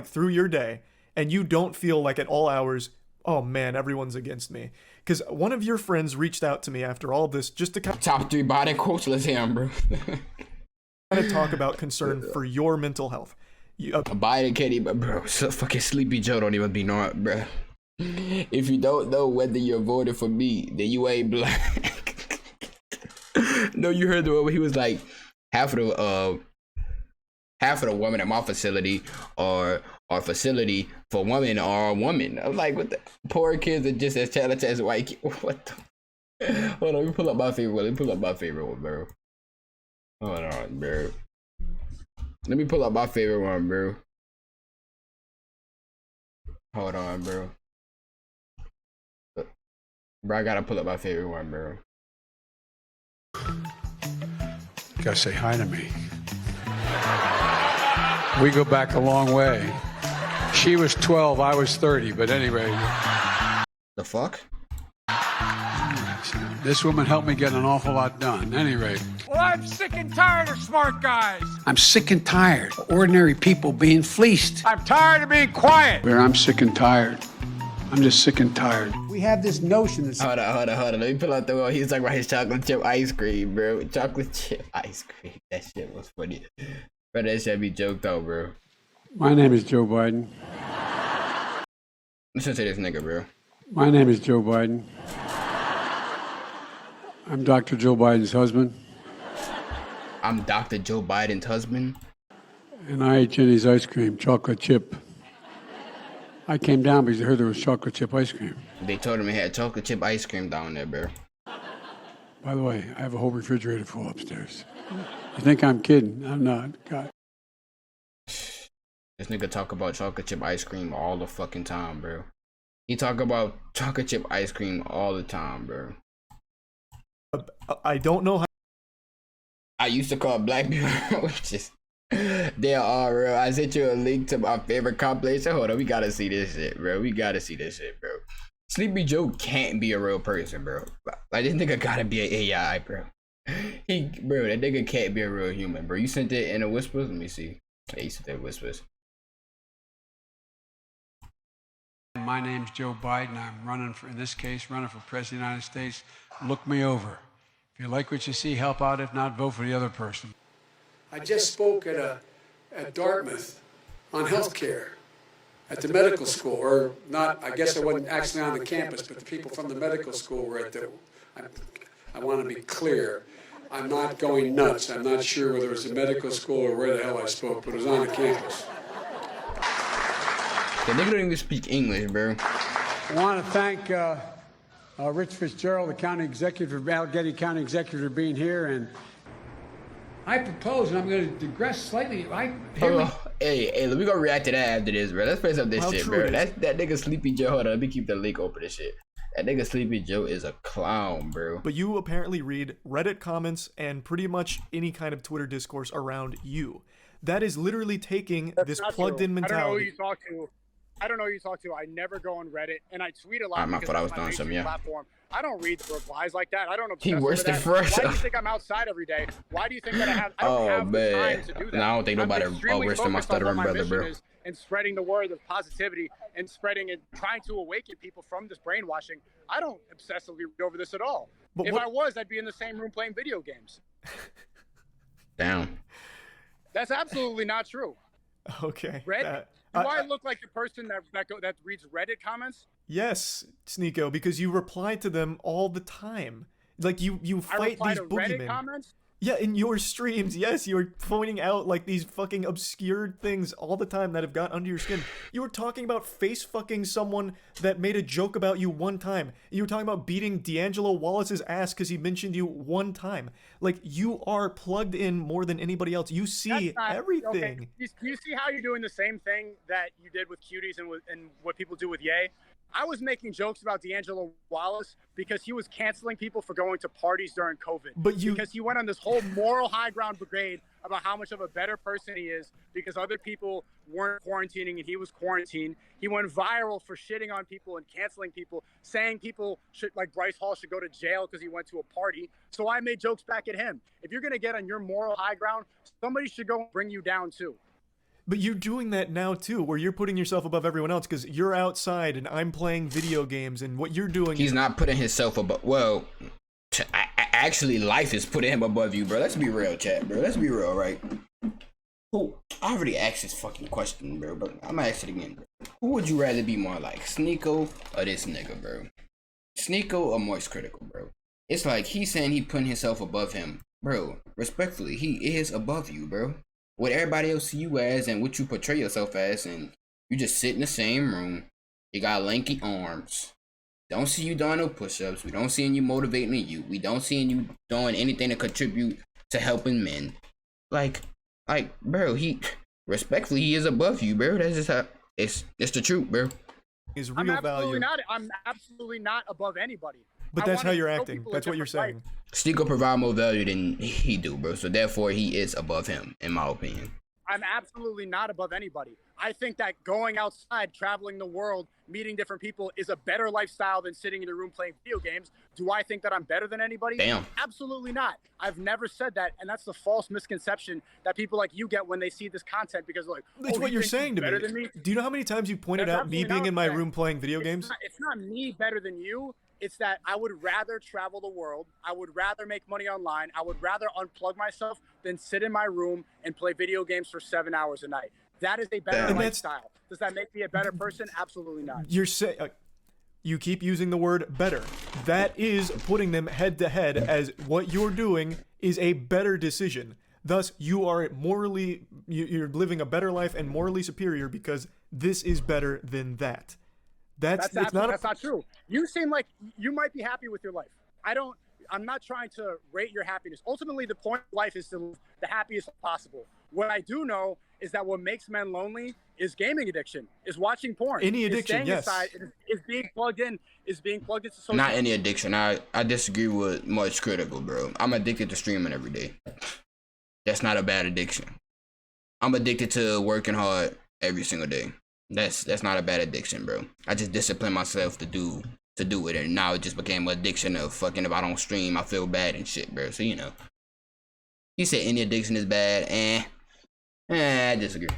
through your day and you don't feel like at all hours, oh man, everyone's against me? Because one of your friends reached out to me after all of this just to top 3 body quotes. Let's hear him, bro. kind of talk about concern for your mental health. Biden can't even, bro. So fucking Sleepy Joe don't even be knowing, bro. If you don't know whether you're voting for me, then you ain't black. No, you heard the one where he was like, half of half of the women at my facility are facility for women are a woman. I'm like, what the poor kids are just as talented as white kids. What the? Hold on, let me pull up my favorite one. Let me pull up my favorite one, bro. Hold on, bro. Let me pull up my favorite one, bro. Hold on, bro. Bro, I gotta pull up my favorite one, bro. You gotta say hi to me. We go back a long way. She was 12, I was 30, but anyway. The fuck? This woman helped me get an awful lot done. Anyway. Well, I'm sick and tired of smart guys. I'm sick and tired of ordinary people being fleeced. I'm tired of being quiet. Where I'm sick and tired. I'm just sick and tired. We have this notion that... Hold on. Let me pull out the one. He's talking about his chocolate chip ice cream, bro. Chocolate chip ice cream. That shit was funny. Bro, that shit be joked out, bro. My name is Joe Biden. Listen to this nigga, bro. My name is Joe Biden. I'm Dr. Joe Biden's husband. I'm Dr. Joe Biden's husband. And I ate Jenny's ice cream, chocolate chip. I came down because I heard there was chocolate chip ice cream. They told him he had chocolate chip ice cream down there, bro. By the way, I have a whole refrigerator full upstairs. You think I'm kidding? I'm not. God. This nigga talk about chocolate chip ice cream all the fucking time, bro. He talk about chocolate chip ice cream all the time, bro. I don't know how. I used to call black people just they are real. I sent you a link to my favorite compilation. Hold on, we gotta see this shit, bro. We gotta see this shit, bro. Sleepy Joe can't be a real person, bro. Like, this nigga gotta be an AI, bro. Bro, that nigga can't be a real human, bro. You sent it in a whispers? Let me see. Yeah, you sent it in whispers. My name's Joe Biden. I'm running for, in this case, running for president of the United States. Look me over. If you like what you see, help out. If not, vote for the other person. I just spoke at Dartmouth on health care at the medical school, or not, I guess I wasn't actually on the campus, but the people from the medical school were at the, I want to be clear. I'm not going nuts. I'm not sure whether it was a medical school or where the hell I spoke, but it was on the campus. The nigga don't even speak English, bro. I want to thank Rich Fitzgerald, the county executive, Allegheny County executive, for being here. And I propose, and I'm going to digress slightly. Hey, let me go react to that after this, bro. Let's face up this shit, bro. That nigga Sleepy Joe. Hold on, let me keep the link open. This shit. That nigga Sleepy Joe is a clown, bro. But you apparently read Reddit comments and pretty much any kind of Twitter discourse around you. That is literally taking this plugged-in mentality. I don't know who you talk to. I never go on Reddit, and I tweet a lot. My fault. I was doing something, yeah. Platform. I don't read the replies like that. I don't obsess He worse than fresh. Why do you think I'm outside every day? Why do you think that I don't have the time to do that? No, I don't think nobody worse than my stuttering brother, bro. And spreading the word of positivity and spreading and trying to awaken people from this brainwashing. I don't obsessively read over this at all. But if I was, I'd be in the same room playing video games. Damn. That's absolutely not true. Okay. Reddit? Do I look like the person that reads Reddit comments? Yes, Sneeko, because you reply to them all the time. Like you fight these boogeymen. Reddit comments? Yeah, in your streams, yes, you're pointing out like these fucking obscure things all the time that have got under your skin. You were talking about face fucking someone that made a joke about you one time. You were talking about beating D'Angelo Wallace's ass because he mentioned you one time. Like, you are plugged in more than anybody else. You see everything. Okay. You see how you're doing the same thing that you did with cuties and what people do with Ye? I was making jokes about D'Angelo Wallace because he was canceling people for going to parties during COVID. Because he went on this whole moral high ground brigade about how much of a better person he is because other people weren't quarantining and he was quarantined. He went viral for shitting on people and canceling people, saying people should, like Bryce Hall, should go to jail because he went to a party. So I made jokes back at him. If you're going to get on your moral high ground, somebody should go and bring you down too. But you're doing that now too, where you're putting yourself above everyone else because you're outside and I'm playing video games, and what you're doing. He's not putting himself above. Well, actually, life is putting him above you, bro. Let's be real, chat, bro. Let's be real, right? Who? I already asked this fucking question, bro, but I'm gonna ask it again. Who would you rather be more like, Sneeko or this nigga, bro? Sneeko or Moist Critical, bro? It's like he's saying he putting himself above him, bro. Respectfully, he is above you, bro. what everybody else see you as and what you portray yourself as, and you just sit in the same room. You got lanky arms. Don't see you doing no push-ups. We don't see you motivating you. We don't see you doing anything to contribute to helping men. Like, bro, respectfully, he is above you, bro. That's just how it's the truth, bro. Is real value. I'm absolutely not above anybody. But that's how you're acting. That's what you're saying. Stigo provide more value than he do, bro. So therefore, he is above him, in my opinion. I'm absolutely not above anybody. I think that going outside, traveling the world, meeting different people is a better lifestyle than sitting in a room playing video games. Do I think that I'm better than anybody? Damn. Absolutely not. I've never said that, and that's the false misconception that people like you get when they see this content, because like, that's what you're saying to me. Do you know how many times you pointed out me being in my room playing video games? It's not me better than you. It's that I would rather travel the world. I would rather make money online. I would rather unplug myself than sit in my room and play video games for 7 hours a night. That is a better lifestyle. Does that make me a better person? Absolutely not. You're saying you keep using the word better. That is putting them head to head as what you're doing is a better decision. Thus, you are morally, you're living a better life and morally superior because this is better than that. That's not true. You seem like you might be happy with your life. I'm not trying to rate your happiness. Ultimately, the point of life is to live the happiest possible. What I do know is that what makes men lonely is gaming addiction, is watching porn. Any addiction, yes. Is being plugged into social. Not any addiction. I disagree with much critical, bro. I'm addicted to streaming every day. That's not a bad addiction. I'm addicted to working hard every single day. That's not a bad addiction, bro. I just disciplined myself to do it, and now it just became an addiction of fucking if I don't stream, I feel bad and shit, bro. So, you know. You said any addiction is bad, I disagree.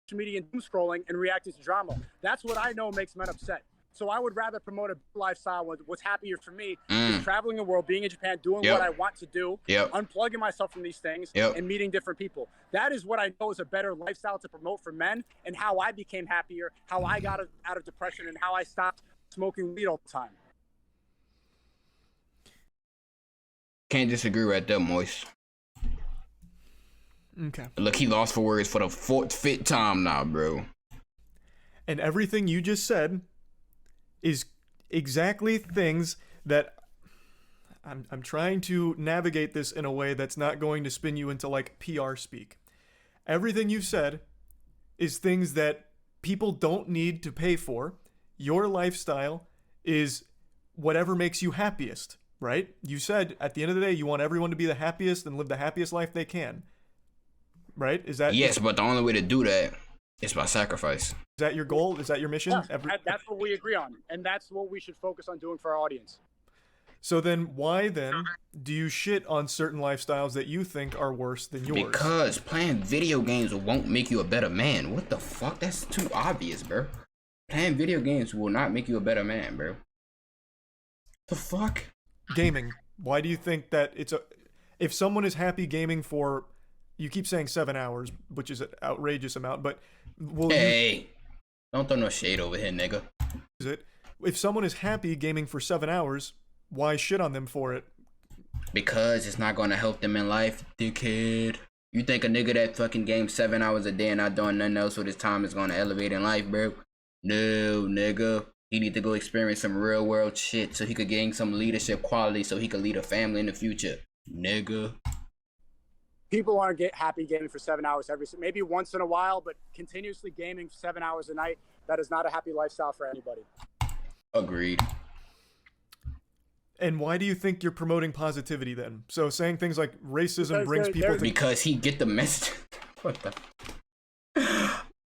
Social media and doom scrolling and reacting to drama. That's what I know makes men upset. So I would rather promote a lifestyle with what's happier for me is traveling the world, being in Japan, doing what I want to do, unplugging myself from these things, and meeting different people. That is what I know is a better lifestyle to promote for men, and how I became happier, how I got out of depression, and how I stopped smoking weed all the time. Can't disagree right there, Moist. Okay. Look, he lost for words for the 5th time now, bro. And everything you just said is exactly things that I'm trying to navigate this in a way that's not going to spin you into like PR speak. Everything you've said is things that people don't need to pay for. Your lifestyle is whatever makes you happiest, right? You said at the end of the day you want everyone to be the happiest and live the happiest life they can. Right? Is that Yes, but the only way to do that is by sacrifice. Is that your goal? Is that your mission? Yeah, that's what we agree on, and that's what we should focus on doing for our audience. So then why then do you shit on certain lifestyles that you think are worse than yours? Because playing video games won't make you a better man. What the fuck? That's too obvious, bro. Playing video games will not make you a better man, bro. The fuck? Gaming. Why do you think that if someone is happy gaming for, you keep saying 7 hours, which is an outrageous amount, but don't throw no shade over here, nigga. Is it? If someone is happy gaming for 7 hours, why shit on them for it? Because it's not gonna help them in life, dickhead. You think a nigga that fucking games 7 hours a day and not doing nothing else with his time is gonna elevate in life, bro? No, nigga. He need to go experience some real world shit so he could gain some leadership quality so he could lead a family in the future, nigga. People aren't happy gaming for 7 hours maybe once in a while, but continuously gaming 7 hours a night, that is not a happy lifestyle for anybody. Agreed. And why do you think you're promoting positivity then? So saying things like racism brings people to... Because he get the message. What the...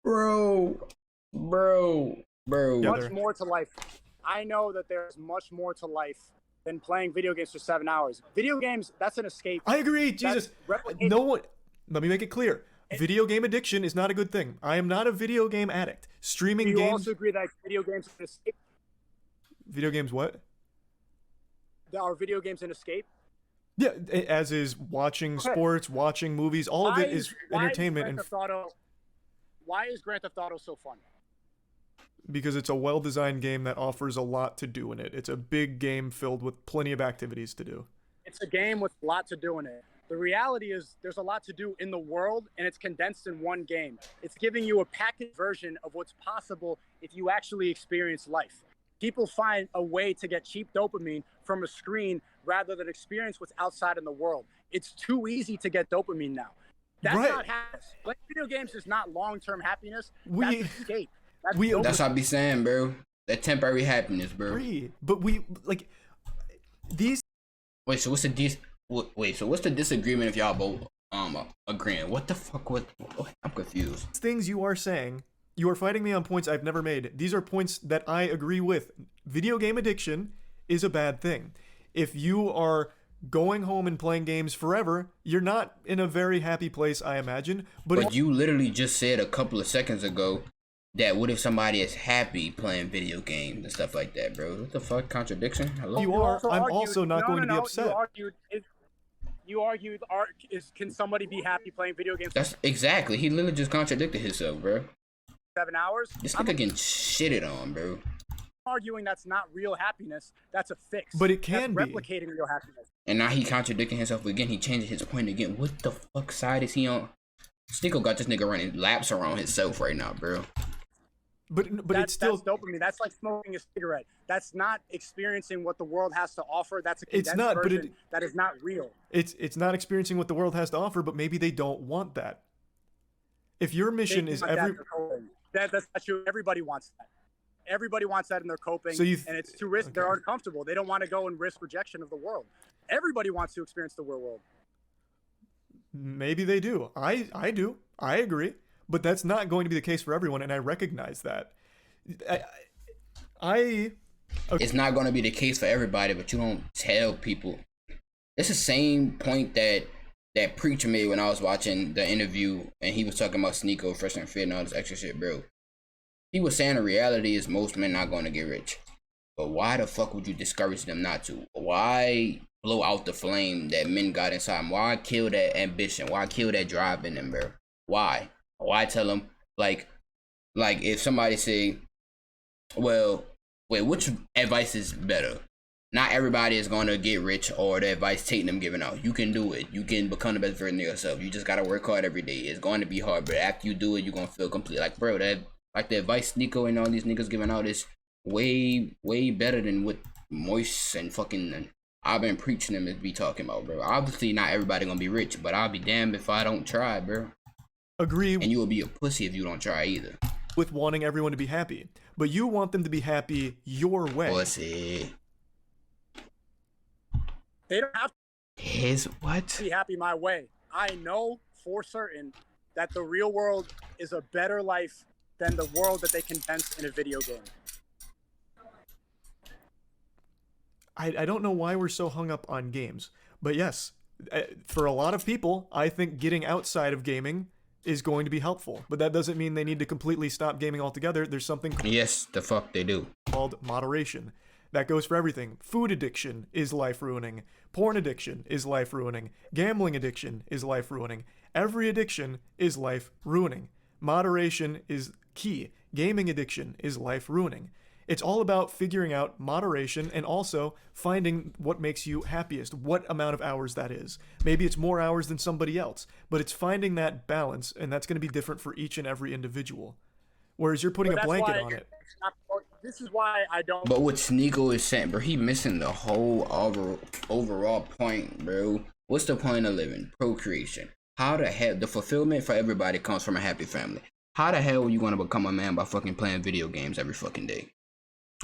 Bro. Much more to life. I know that there's much more to life than playing video games for 7 hours. Video games, that's an escape. I agree, Jesus. No one... Let me make it clear. Video game addiction is not a good thing. I am not a video game addict. Streaming games... Do you also agree that video games are an escape? Video games what? Are video games an escape? Yeah, as is watching sports, watching movies. All of it is entertainment. Why is Grand Theft Auto so fun? Because it's a well-designed game that offers a lot to do in it. It's a big game filled with plenty of activities to do. It's a game with a lot to do in it. The reality is there's a lot to do in the world, and it's condensed in one game. It's giving you a packaged version of what's possible if you actually experience life. People find a way to get cheap dopamine from a screen rather than experience what's outside in the world. It's too easy to get dopamine now. That's not happiness. Playing video games is not long-term happiness. That's escape. That's what I be saying, bro. That temporary happiness, bro. But these. Wait, so what's the disagreement if y'all both agreeing? What the fuck? What? I'm confused. Things you are saying, you are fighting me on points I've never made. These are points that I agree with. Video game addiction is a bad thing. If you are going home and playing games forever, you're not in a very happy place, I imagine. But you literally just said a couple of seconds ago that what if somebody is happy playing video games and stuff like that, bro? What the fuck? Contradiction? Hello? You are. I'm also not going to be upset. You argued, can somebody be happy playing video games? That's exactly. He literally just contradicted himself, bro. 7 hours? This nigga getting shitted on, bro. Arguing that's not real happiness. That's a fix. But it can be. Replicating real happiness. And now he contradicting himself again. He changed his point again. What the fuck side is he on? Sneeko got this nigga running laps around himself right now, bro. But it's still that's dopamine. That's like smoking a cigarette. That's not experiencing what the world has to offer. That's a condensed version that is not real. It's not experiencing what the world has to offer, but maybe they don't want that. If your mission is that's not true. Everybody wants that. Everybody wants that in their coping, and it's too risky. Okay. They're uncomfortable. They don't want to go and risk rejection of the world. Everybody wants to experience the real world. Maybe they do. I do. I agree. But that's not going to be the case for everyone, and I recognize that. It's not going to be the case for everybody, but you don't tell people. It's the same point that Preacher made when I was watching the interview, and he was talking about Sneeko, Fresh and Fit, and all this extra shit, bro. He was saying the reality is most men not going to get rich. But why the fuck would you discourage them not to? Why blow out the flame that men got inside them? Why kill that ambition? Why kill that drive in them, bro? Why? Why tell them, like if somebody say, well, wait, which advice is better? Not everybody is going to get rich or the advice Tatum them giving out. You can do it. You can become the best version of yourself. You just got to work hard every day. It's going to be hard, but after you do it, you're going to feel complete. Like, bro, like the advice Sneeko and all these niggas giving out is way, way better than what Moist and fucking I've been preaching them to be talking about, bro. Obviously, not everybody going to be rich, but I'll be damned if I don't try, bro. Agree. And you will be a pussy if you don't try either. With wanting everyone to be happy. But you want them to be happy your way. Pussy. They don't have to be happy my way. I know for certain that the real world is a better life than the world that they condense in a video game. I don't know why we're so hung up on games. But yes, for a lot of people, I think getting outside of gaming is going to be helpful. But that doesn't mean they need to completely stop gaming altogether. There's something yes, the fuck they do. Called moderation. That goes for everything. Food addiction is life-ruining. Porn addiction is life-ruining. Gambling addiction is life-ruining. Every addiction is life-ruining. Moderation is key. Gaming addiction is life-ruining. It's all about figuring out moderation and also finding what makes you happiest, what amount of hours that is. Maybe it's more hours than somebody else, but it's finding that balance, and that's going to be different for each and every individual. Whereas you're putting a blanket on it. This is why I don't. But what Sneeko is saying, bro, he missing the whole overall point, bro. What's the point of living? Procreation. How the hell the fulfillment for everybody comes from a happy family? How the hell are you gonna become a man by fucking playing video games every fucking day?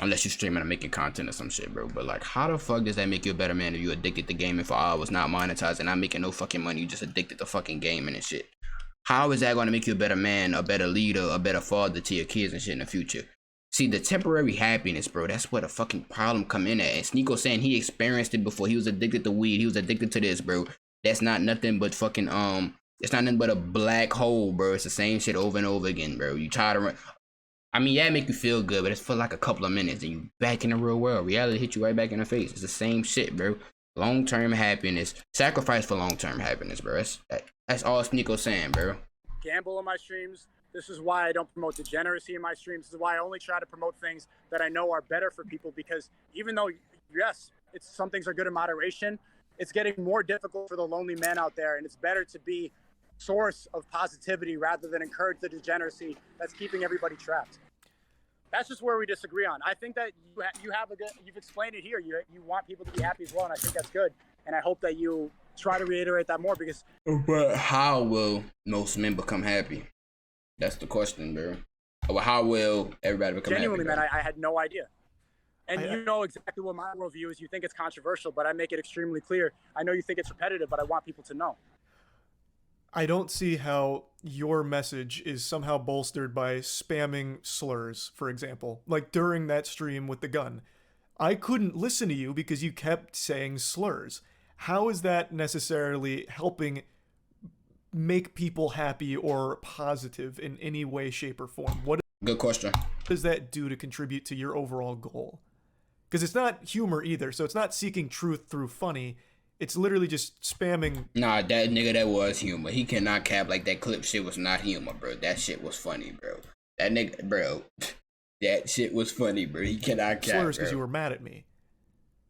Unless you're streaming and making content or some shit, bro. But like, how the fuck does that make you a better man if you addicted to gaming for hours, not monetizing, not making no fucking money? You just addicted to fucking gaming and shit. How is that gonna make you a better man, a better leader, a better father to your kids and shit in the future? See, the temporary happiness, bro, that's where the fucking problem come in at. And Sneeko saying he experienced it before. He was addicted to weed. He was addicted to this, bro. That's not nothing but fucking, it's not nothing but a black hole, bro. It's the same shit over and over again, bro. You try to run. I mean, yeah, it make you feel good, but it's for like a couple of minutes and you back in the real world. Reality hit you right back in the face. It's the same shit, bro. Long-term happiness. Sacrifice for long-term happiness, bro. That's all Sneeko's saying, bro. Gamble on my streams. This is why I don't promote degeneracy in my streams. This is why I only try to promote things that I know are better for people, because even though, yes, some things are good in moderation, it's getting more difficult for the lonely man out there, and it's better to be source of positivity rather than encourage the degeneracy that's keeping everybody trapped. That's just where we disagree on. I think that you've explained it here. You want people to be happy as well, and I think that's good. And I hope that you try to reiterate that more, because. But how will most men become happy? That's the question, bro. Well, how will everybody become genuinely, happy? Man, I had no idea. And you know exactly what my worldview is. You think it's controversial, but I make it extremely clear. I know you think it's repetitive, but I want people to know. I don't see how your message is somehow bolstered by spamming slurs, for example. Like during that stream with the gun. I couldn't listen to you because you kept saying slurs. How is that necessarily helping make people happy or positive in any way, shape, or form? Good question. What does that do to contribute to your overall goal? Because it's not humor either, so it's not seeking truth through funny. It's literally just spamming. Nah, that nigga, that was humor. He cannot cap like that clip shit was not humor, bro. That shit was funny, bro. That nigga, bro. That shit was funny, bro. He cannot cap, slurs because bro. you were mad at me.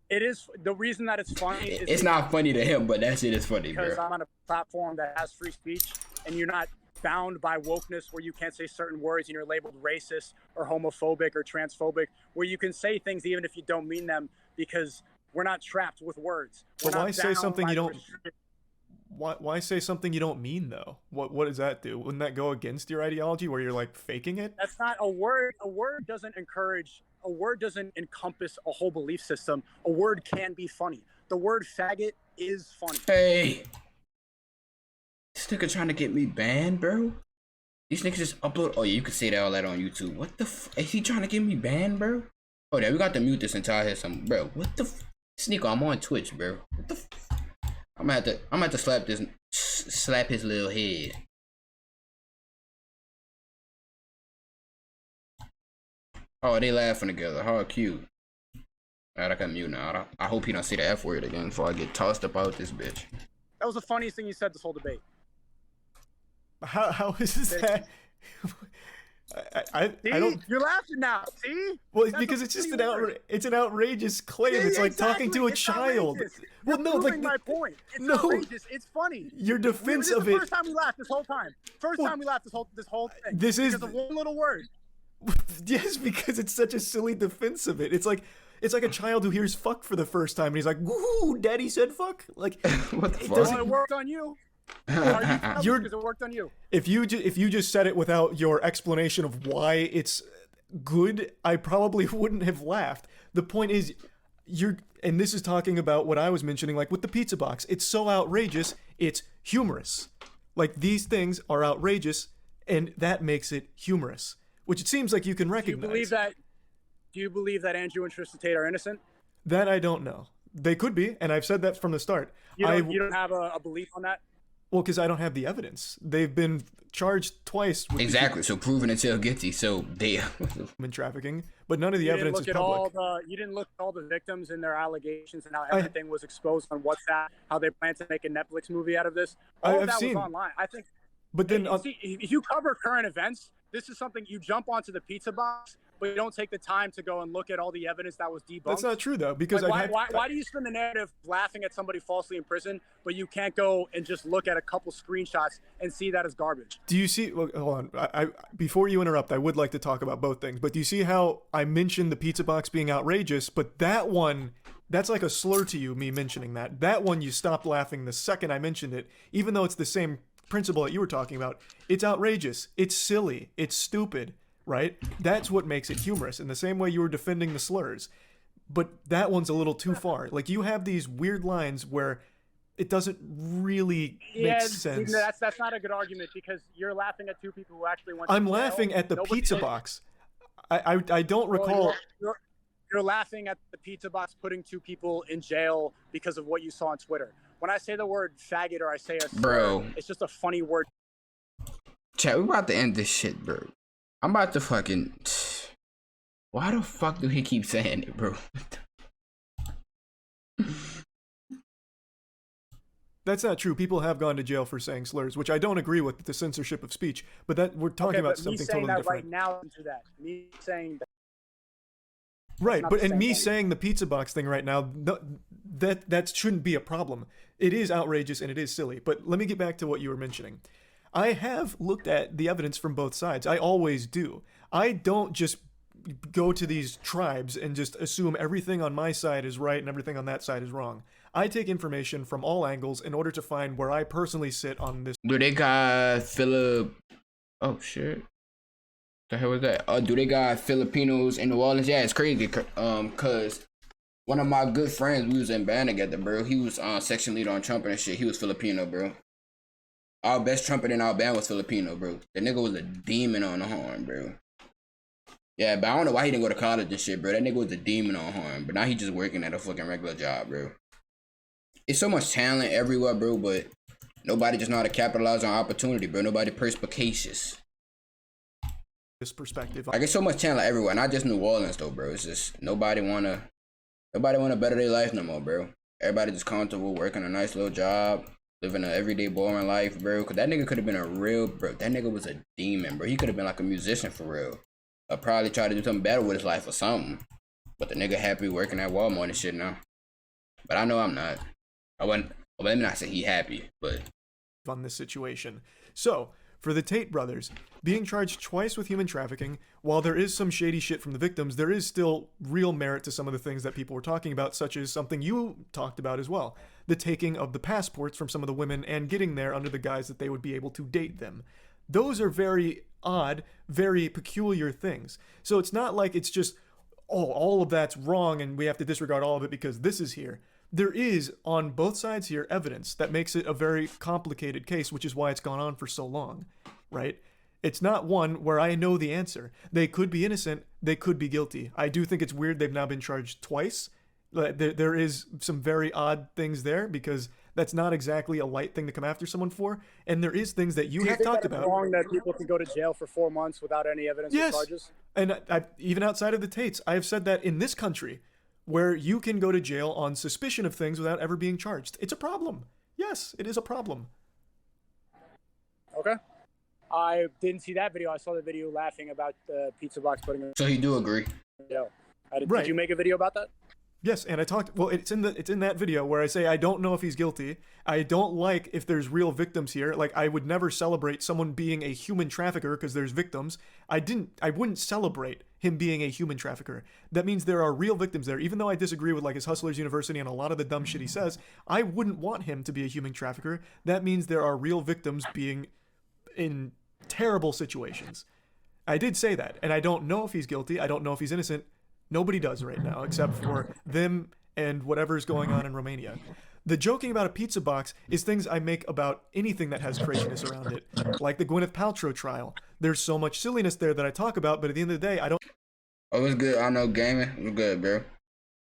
It is the reason that it's funny. It's not funny to him, but that shit is funny, bro. Because I'm on a platform that has free speech, and you're not bound by wokeness where you can't say certain words and you're labeled racist or homophobic or transphobic, where you can say things even if you don't mean them, because we're not trapped with words. But why say something you don't? Why say something you don't mean though? What does that do? Wouldn't that go against your ideology where you're like faking it? That's not a word. A word doesn't encourage. A word doesn't encompass a whole belief system. A word can be funny. The word faggot is funny. Hey, this nigga trying to get me banned, bro. These niggas just upload. Oh yeah, you can say that all that on YouTube. What the? Is he trying to get me banned, bro? Oh yeah, we got to mute this until I hear some, bro. What the? Sneako, I'm on Twitch, bro. What the? I'm gonna have to slap his little head. Oh, they laughing together. How cute. Alright, I got mute now. I hope he don't say the F word again before I get tossed up out this bitch. That was the funniest thing you said this whole debate. How is that? I don't. You're laughing now. See? Well, it's because it's just an outrageous claim. Yeah, it's like exactly. talking to a It's child. outrageous. Well, You're no, proving like my point. It's no. outrageous. It's funny. Your defense This is of the it. first time we laughed this whole time. First time we laughed this whole thing. This is because of one little word. Yes, because it's such a silly defense of it. It's like a child who hears "fuck" for the first time and he's like, "Woo, daddy said fuck." Like, what the fuck? Well, it worked on you. Because it worked on you. If you just said it without your explanation of why it's good, I probably wouldn't have laughed. The point is, and this is talking about what I was mentioning, like with the pizza box. It's so outrageous, it's humorous. Like, these things are outrageous, and that makes it humorous, which it seems like you can recognize. Do you believe that Andrew and Tristan Tate are innocent? That I don't know. They could be, and I've said that from the start. You don't have a belief on that? Well, because I don't have the evidence. They've been charged twice. With exactly. So proven until guilty. So they human trafficking, but none of the evidence is public. You didn't look at all the victims and their allegations and how everything was exposed on WhatsApp. How they plan to make a Netflix movie out of this. All of that was online. I think. But then, if you cover current events, this is something you jump onto the pizza box, but you don't take the time to go and look at all the evidence that was debunked. That's not true, though, because why do you spend the narrative laughing at somebody falsely in prison, but you can't go and just look at a couple screenshots and see that as garbage? Do you see? Well, hold on. Before you interrupt, I would like to talk about both things. But do you see how I mentioned the pizza box being outrageous, but that one, that's like a slur to you, me mentioning that. That one, you stopped laughing the second I mentioned it, even though it's the same principle that you were talking about. It's outrageous. It's silly. It's stupid. Right? That's what makes it humorous, in the same way you were defending the slurs. But that one's a little too far. Like, you have these weird lines where it doesn't really make sense. That's not a good argument, because you're laughing at two people who actually went to I'm jail. laughing at the pizza box. I don't recall. You're laughing at the pizza box putting two people in jail because of what you saw on Twitter. When I say the word faggot or I say a slur, it's just a funny word. Chat, we're about to end this shit, bro. I'm about to fucking... Why the fuck do he keep saying it, bro? That's not true. People have gone to jail for saying slurs, which I don't agree with, the censorship of speech. But that we're talking about something totally different. Right now into that. Me saying that. Right, but me saying the pizza box thing right now, that shouldn't be a problem. It is outrageous and it is silly. But let me get back to what you were mentioning. I have looked at the evidence from both sides. I always do. I don't just go to these tribes and just assume everything on my side is right and everything on that side is wrong. I take information from all angles in order to find where I personally sit on this. Do they got Oh shit. The hell was that? Do they got Filipinos in New Orleans? Yeah, it's crazy. Cause one of my good friends, we was in band together, bro. He was section leader on trumpet and shit. He was Filipino, bro. Our best trumpet in our band was Filipino, bro. The nigga was a demon on the horn, bro. Yeah, but I don't know why he didn't go to college and shit, bro. That nigga was a demon on horn, but now he just working at a fucking regular job, bro. It's so much talent everywhere, bro, but nobody just know how to capitalize on opportunity, bro. Nobody perspicacious. This perspective. Like, it's so much talent everywhere, not just New Orleans though, bro. It's just nobody wanna better their life no more, bro. Everybody just comfortable working a nice little job, living an everyday boring life, bro. Cause that nigga could have been a real, bro. That nigga was a demon, bro. He could have been like a musician for real. Or probably try to do something better with his life or something. But the nigga happy working at Walmart and shit now. But I know I'm not. Let me not say he happy, but on this situation. So, for the Tate brothers, being charged twice with human trafficking, while there is some shady shit from the victims, there is still real merit to some of the things that people were talking about, such as something you talked about as well. The taking of the passports from some of the women and getting there under the guise that they would be able to date them. Those are very odd, very peculiar things. So it's not like it's just, oh, all of that's wrong and we have to disregard all of it because this is here. There is, on both sides here, evidence that makes it a very complicated case, which is why it's gone on for so long, right? It's not one where I know the answer. They could be innocent, they could be guilty. I do think it's weird they've now been charged twice. There is some very odd things there because that's not exactly a light thing to come after someone for. And there is things that you have talked about. It's wrong that people can go to jail for 4 months without any evidence or charges? And even outside of the Tates, I have said that in this country, where you can go to jail on suspicion of things without ever being charged. It's a problem. Yes, it is a problem. Okay. I didn't see that video. I saw the video laughing about the pizza box putting it. So you do agree? Yeah. Right. Did you make a video about that? Yes, and I talked. Well, it's in that video where I say I don't know if he's guilty. I don't like if there's real victims here. Like, I would never celebrate someone being a human trafficker because there's victims. I wouldn't celebrate him being a human trafficker. That means there are real victims there. Even though I disagree with like his Hustlers University and a lot of the dumb shit he says, I wouldn't want him to be a human trafficker. That means there are real victims being in terrible situations. I did say that, and I don't know if he's guilty. I don't know if he's innocent. Nobody does right now, except for them and whatever's going on in Romania. The joking about a pizza box is things I make about anything that has craziness around it. Like the Gwyneth Paltrow trial. There's so much silliness there that I talk about, but at the end of the day, I don't... Oh, it's good. I know gaming. It's good, bro.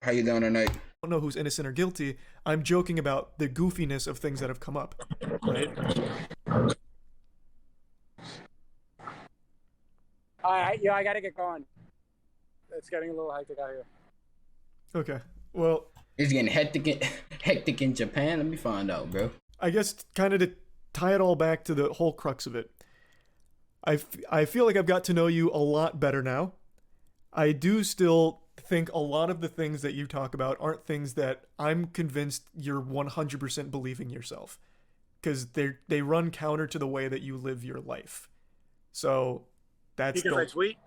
How you doing tonight? I don't know who's innocent or guilty. I'm joking about the goofiness of things that have come up, right? I gotta get going. It's getting a little hectic out here. Okay, well... It's getting hectic in Japan? Let me find out, bro. I guess kind of to tie it all back to the whole crux of it. I feel like I've got to know you a lot better now. I do still think a lot of the things that you talk about aren't things that I'm convinced you're 100% believing yourself. Because they run counter to the way that you live your life. So that's... Because I tweet?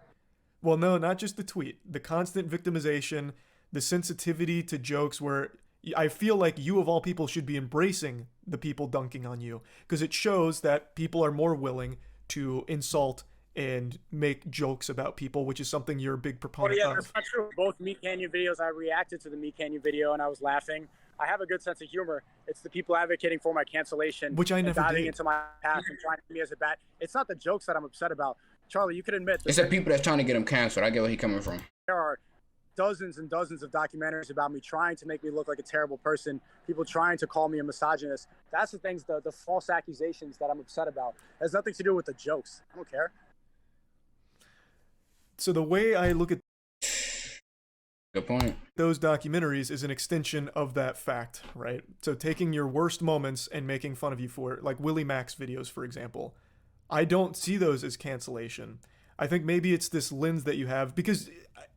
Well, no, not just the tweet. The constant victimization, the sensitivity to jokes where I feel like you of all people should be embracing the people dunking on you because it shows that people are more willing to insult and make jokes about people, which is something you're a big proponent of. That's not true. Both Meat Canyon videos, I reacted to the Meat Canyon video and I was laughing. I have a good sense of humor. It's the people advocating for my cancellation, which I never diving did. Into my past and trying to be as a bat. It's not the jokes that I'm upset about. Charlie, you can admit it's the people that's trying to get him canceled. I get where he's coming from. There are dozens and dozens of documentaries about me trying to make me look like a terrible person, people trying to call me a misogynist. That's the things, the false accusations that I'm upset about. It has nothing to do with the jokes. I don't care. So the way I look at good point. Those documentaries is an extension of that fact, right? So taking your worst moments and making fun of you for it, like Willie Mack's videos, for example. I don't see those as cancellation. I think maybe it's this lens that you have because,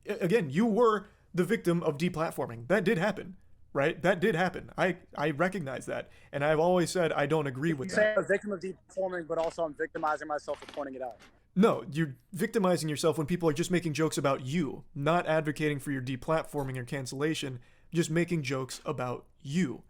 again, you were the victim of deplatforming. That did happen. right? That did happen. I recognize that. And I've always said I don't agree with You that. say I'm a victim of deperforming, but also I'm victimizing myself for pointing it out. No, you're victimizing yourself when people are just making jokes about you, not advocating for your deplatforming or cancellation, just making jokes about you.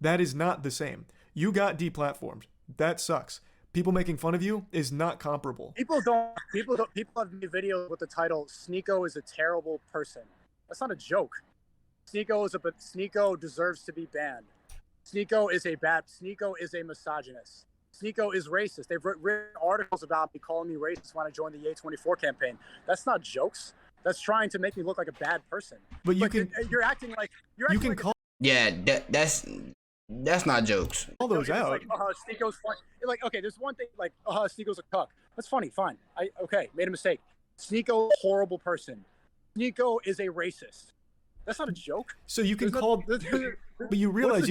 That is not the same. You got deplatformed. That sucks. People making fun of you is not comparable. People have made videos with the title "Sneako is a terrible person." That's not a joke. Sneako deserves to be banned. Sneako is a misogynist. Sneako is racist. They've written articles about me calling me racist when I joined the Ye24 campaign. That's not jokes. That's trying to make me look like a bad person. But you're acting like you can call that's not jokes. all those out. Like, Sneako's funny. Like, okay, there's one thing like, Sneako's a cuck. That's funny, fine. Made a mistake. Sneako, horrible person. Sneako is a racist. That's not a joke. So you can but you realize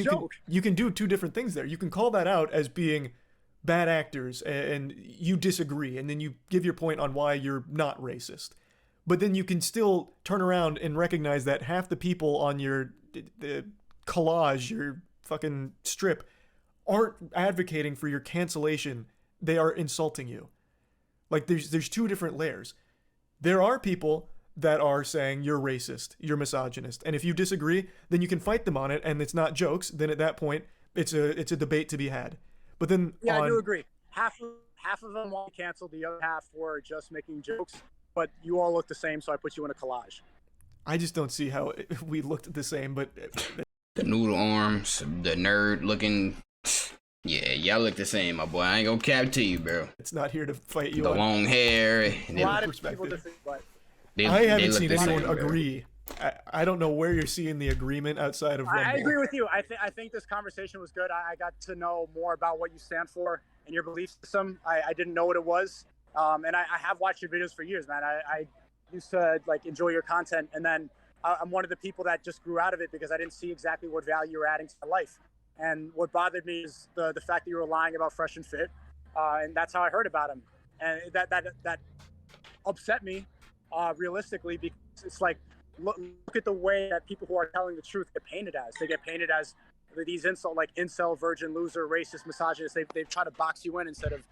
you can do two different things there. You can call that out as being bad actors and you disagree, and then you give your point on why you're not racist. But then you can still turn around and recognize that half the people on your collage, your fucking strip, aren't advocating for your cancellation. They are insulting you. Like there's two different layers. There are people that are saying you're racist, you're misogynist, and if you disagree, then you can fight them on it, and it's not jokes. Then at that point, it's a debate to be had. But then I do agree. Half of them want to cancel. The other half were just making jokes. But you all look the same, so I put you in a collage. I just don't see how we looked the same. But the noodle arms, the nerd looking. Yeah, y'all look the same, my boy. I ain't gonna cap to you, bro. It's not here to fight you. The long hair. A lot of people disagree, but I haven't seen anyone agree. I don't know where you're seeing the agreement outside of Rumble. I agree with you. I think this conversation was good. I got to know more about what you stand for and your belief system. I didn't know what it was. And I have watched your videos for years, man. I used to like enjoy your content, and then I'm one of the people that just grew out of it because I didn't see exactly what value you were adding to my life. And what bothered me is the fact that you were lying about Fresh and Fit, and that's how I heard about him. And that upset me, realistically, because it's like look at the way that people who are telling the truth get painted as. They get painted as these incel, virgin, loser, racist, misogynist. They've tried to box you in instead of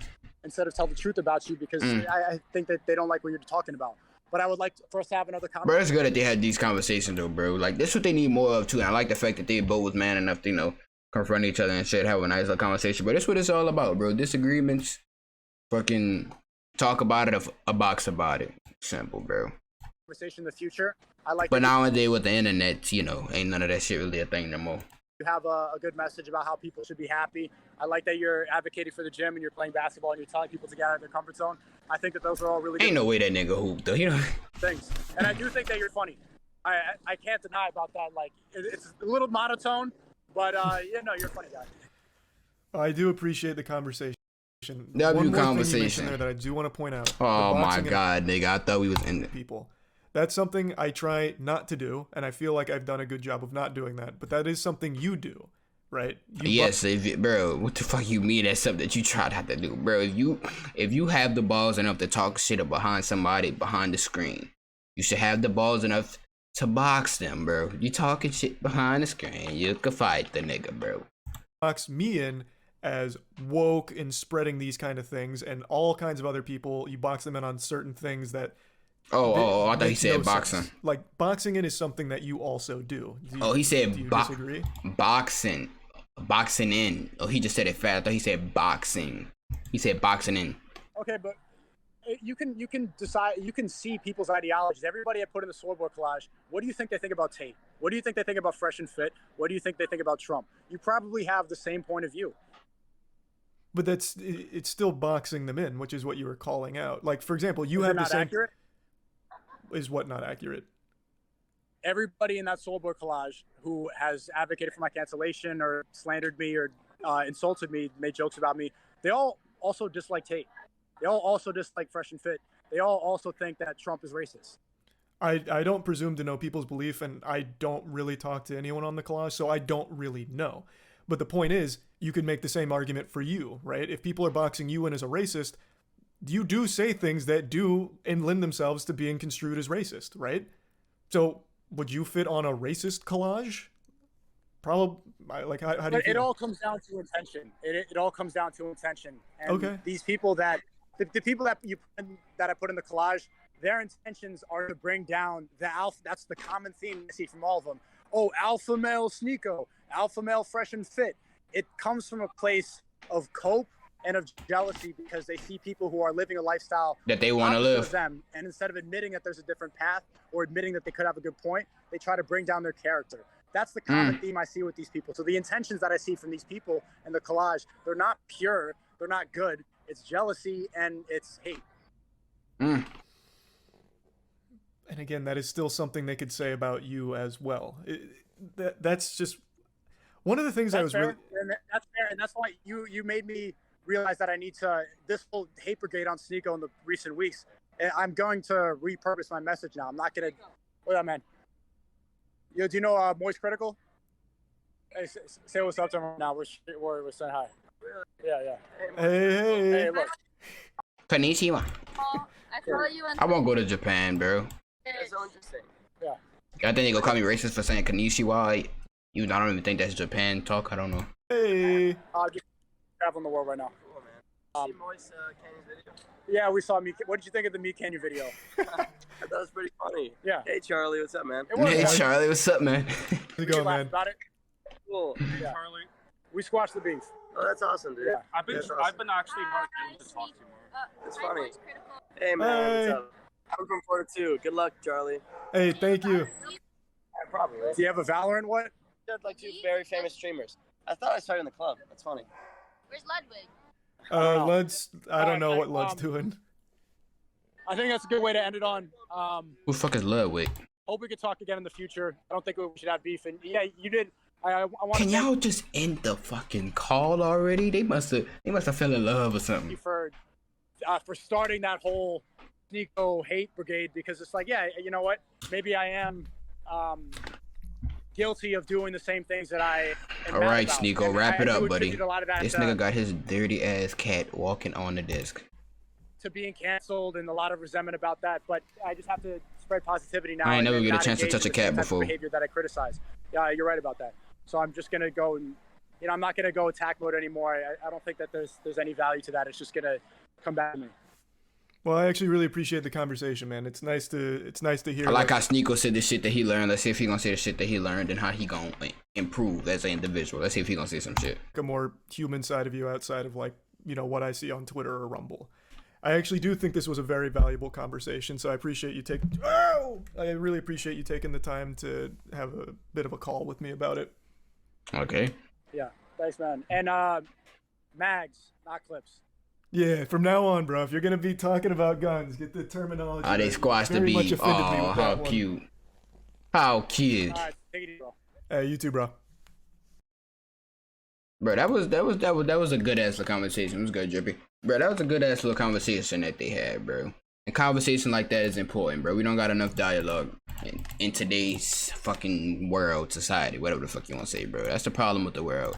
tell the truth about you because I think that they don't like what you're talking about. But I would like for us to have another conversation. Bro, it's good that they had these conversations though, bro. Like, this is what they need more of too. And I like the fact that they both was man enough to, confront each other and shit, have a nice little conversation. But that's what it's all about, bro. Disagreements, fucking talk about it, a box about it. Simple, bro. Conversation in the future. But nowadays with the internet, ain't none of that shit really a thing no more. You have a good message about how people should be happy. I like that you're advocating for the gym and you're playing basketball and you're telling people to get out of their comfort zone. I think that those are all really good. Ain't no way that nigga hooped though, things. And I do think that you're funny. I can't deny about that. Like, it's a little monotone, but you're a funny guy. I do appreciate the conversation. W conversation there that I do want to point out. Oh my god, nigga! I thought we was in people. That's something I try not to do, and I feel like I've done a good job of not doing that. But that is something you do, right? Yes, bro. What the fuck you mean? That's something that you try not to do, bro. If you have the balls enough to talk shit behind somebody behind the screen, you should have the balls enough to box them, bro. You talking shit behind the screen, you could fight the nigga, bro. Box me in as woke and spreading these kind of things, and all kinds of other people. You box them in on certain things that. I thought he said boxing. Sense. Like, boxing in is something that you also do. He said disagree? Boxing in. Oh, he just said it fast. I thought he said boxing. He said boxing in. Okay, but you can decide. You can see people's ideologies. Everybody I put in the swordboard collage. What do you think they think about Tate? What do you think they think about Fresh and Fit? What do you think they think about Trump? You probably have the same point of view. But it's still boxing them in, which is what you were calling out. Like, for example, you have the same. Accurate? Is what not accurate? Everybody in that soulboard collage who has advocated for my cancellation or slandered me or insulted me, made jokes about me, they all also dislike Tate. They all also dislike Fresh and Fit. They all also think that Trump is racist. I don't presume to know people's belief, and I don't really talk to anyone on the collage, so I don't really know. But the point is, you could make the same argument for you, right? If people are boxing you in as a racist, you do say things that do and lend themselves to being construed as racist, right? So would you fit on a racist collage? Probably, like, how do you But feel? it all comes down to intention. It all comes down to intention. And Okay. these people that the people that I put in the collage, their intentions are to bring down the alpha. That's the common theme I see from all of them. Oh, alpha male Sneako, alpha male fresh and fit. It comes from a place of cope and of jealousy because they see people who are living a lifestyle That they want to opposite live. of them, and instead of admitting that there's a different path or admitting that they could have a good point, they try to bring down their character. That's the common theme I see with these people. So the intentions that I see from these people in the collage, they're not pure, they're not good. It's jealousy and it's hate. And again, that is still something they could say about you as well. That's just one of the things I was fair. really. And that's fair, and that's why you made me realize that I need to, this whole hate brigade on Sneako in the recent weeks, I'm going to repurpose my message now. I'm not going to, what up, man? Yo, do you know Moist Critical? Hey, say what's up to him right now. We're saying hi. Yeah. Hey. Hey, look. Konnichiwa. Oh, I follow you on I won't go to Japan, bro. That's so interesting. Yeah. I think they gonna call me racist for saying Konnichiwa. I don't even think that's Japan talk. I don't know. Hey. Just traveling the world right now. Cool, man. See Moist Canyon's video? Yeah, we saw Meat. What did you think of the Meat Canyon video? I thought it was pretty funny. Yeah. Hey, Charlie, what's up, man? It was, Hey man. Charlie, what's up, man? How's it We going, laughed man? about it. Cool. Yeah. We squashed the beef. Oh, that's awesome, dude. Yeah. I've been That's I've awesome. been actually hard to talk to more. It's funny. Hey, man, Hey. what's up? I'm from Florida, too. Good luck, Charlie. Hey, thank you. Yeah, probably. Do you have a Valorant what? They're like two very famous streamers. I thought I saw you in the club. That's funny. Where's Ludwig? I don't know Alright, what Lud's doing. I think that's a good way to end it on. Who the fuck is Ludwig? Hope we could talk again in the future. I don't think we should have beef. And yeah, you did. I want Can to y'all just end the fucking call already? They must have fell in love or thank something. you for starting that whole Sneako hate brigade, because it's like, yeah, you know what? Maybe I am guilty of doing the same things that I am All mad right, about. Sneako, And wrap it I up, do buddy. attribute a lot of that This to- nigga got his dirty ass cat walking on the desk. to being canceled and a lot of resentment about that, but I just have to spread positivity now. I ain't and never then get a not chance to engage touch a in the same cat type of before. behavior that I criticize. Yeah, you're right about that. So I'm just gonna go and, I'm not gonna go attack mode anymore. I don't think that there's any value to that. It's just gonna come back to me. Well, I actually really appreciate the conversation, man. It's nice to hear. I like how Sneako said the shit that he learned. Let's see if he gonna say the shit that he learned and how he gonna improve as an individual. Let's see if he gonna say some shit. a more human side of you outside of, like, what I see on Twitter or Rumble. I actually do think this was a very valuable conversation, so I appreciate you taking. Oh! I really appreciate you taking the time to have a bit of a call with me about it. Okay. Yeah, thanks, man. And mags, not clips. Yeah, from now on, bro, if you're gonna be talking about guns, get the terminology. Oh, they right. squashed the Very much beef. offended me Oh, with how that one. cute. How cute. All right, take it easy, bro. Hey, you too, bro. Bro, that was a good ass little conversation. It was good, Drippy. Bro, that was a good ass little conversation that they had, bro. And conversation like that is important, bro. We don't got enough dialogue in today's fucking world, society, whatever the fuck you want to say, bro. That's the problem with the world.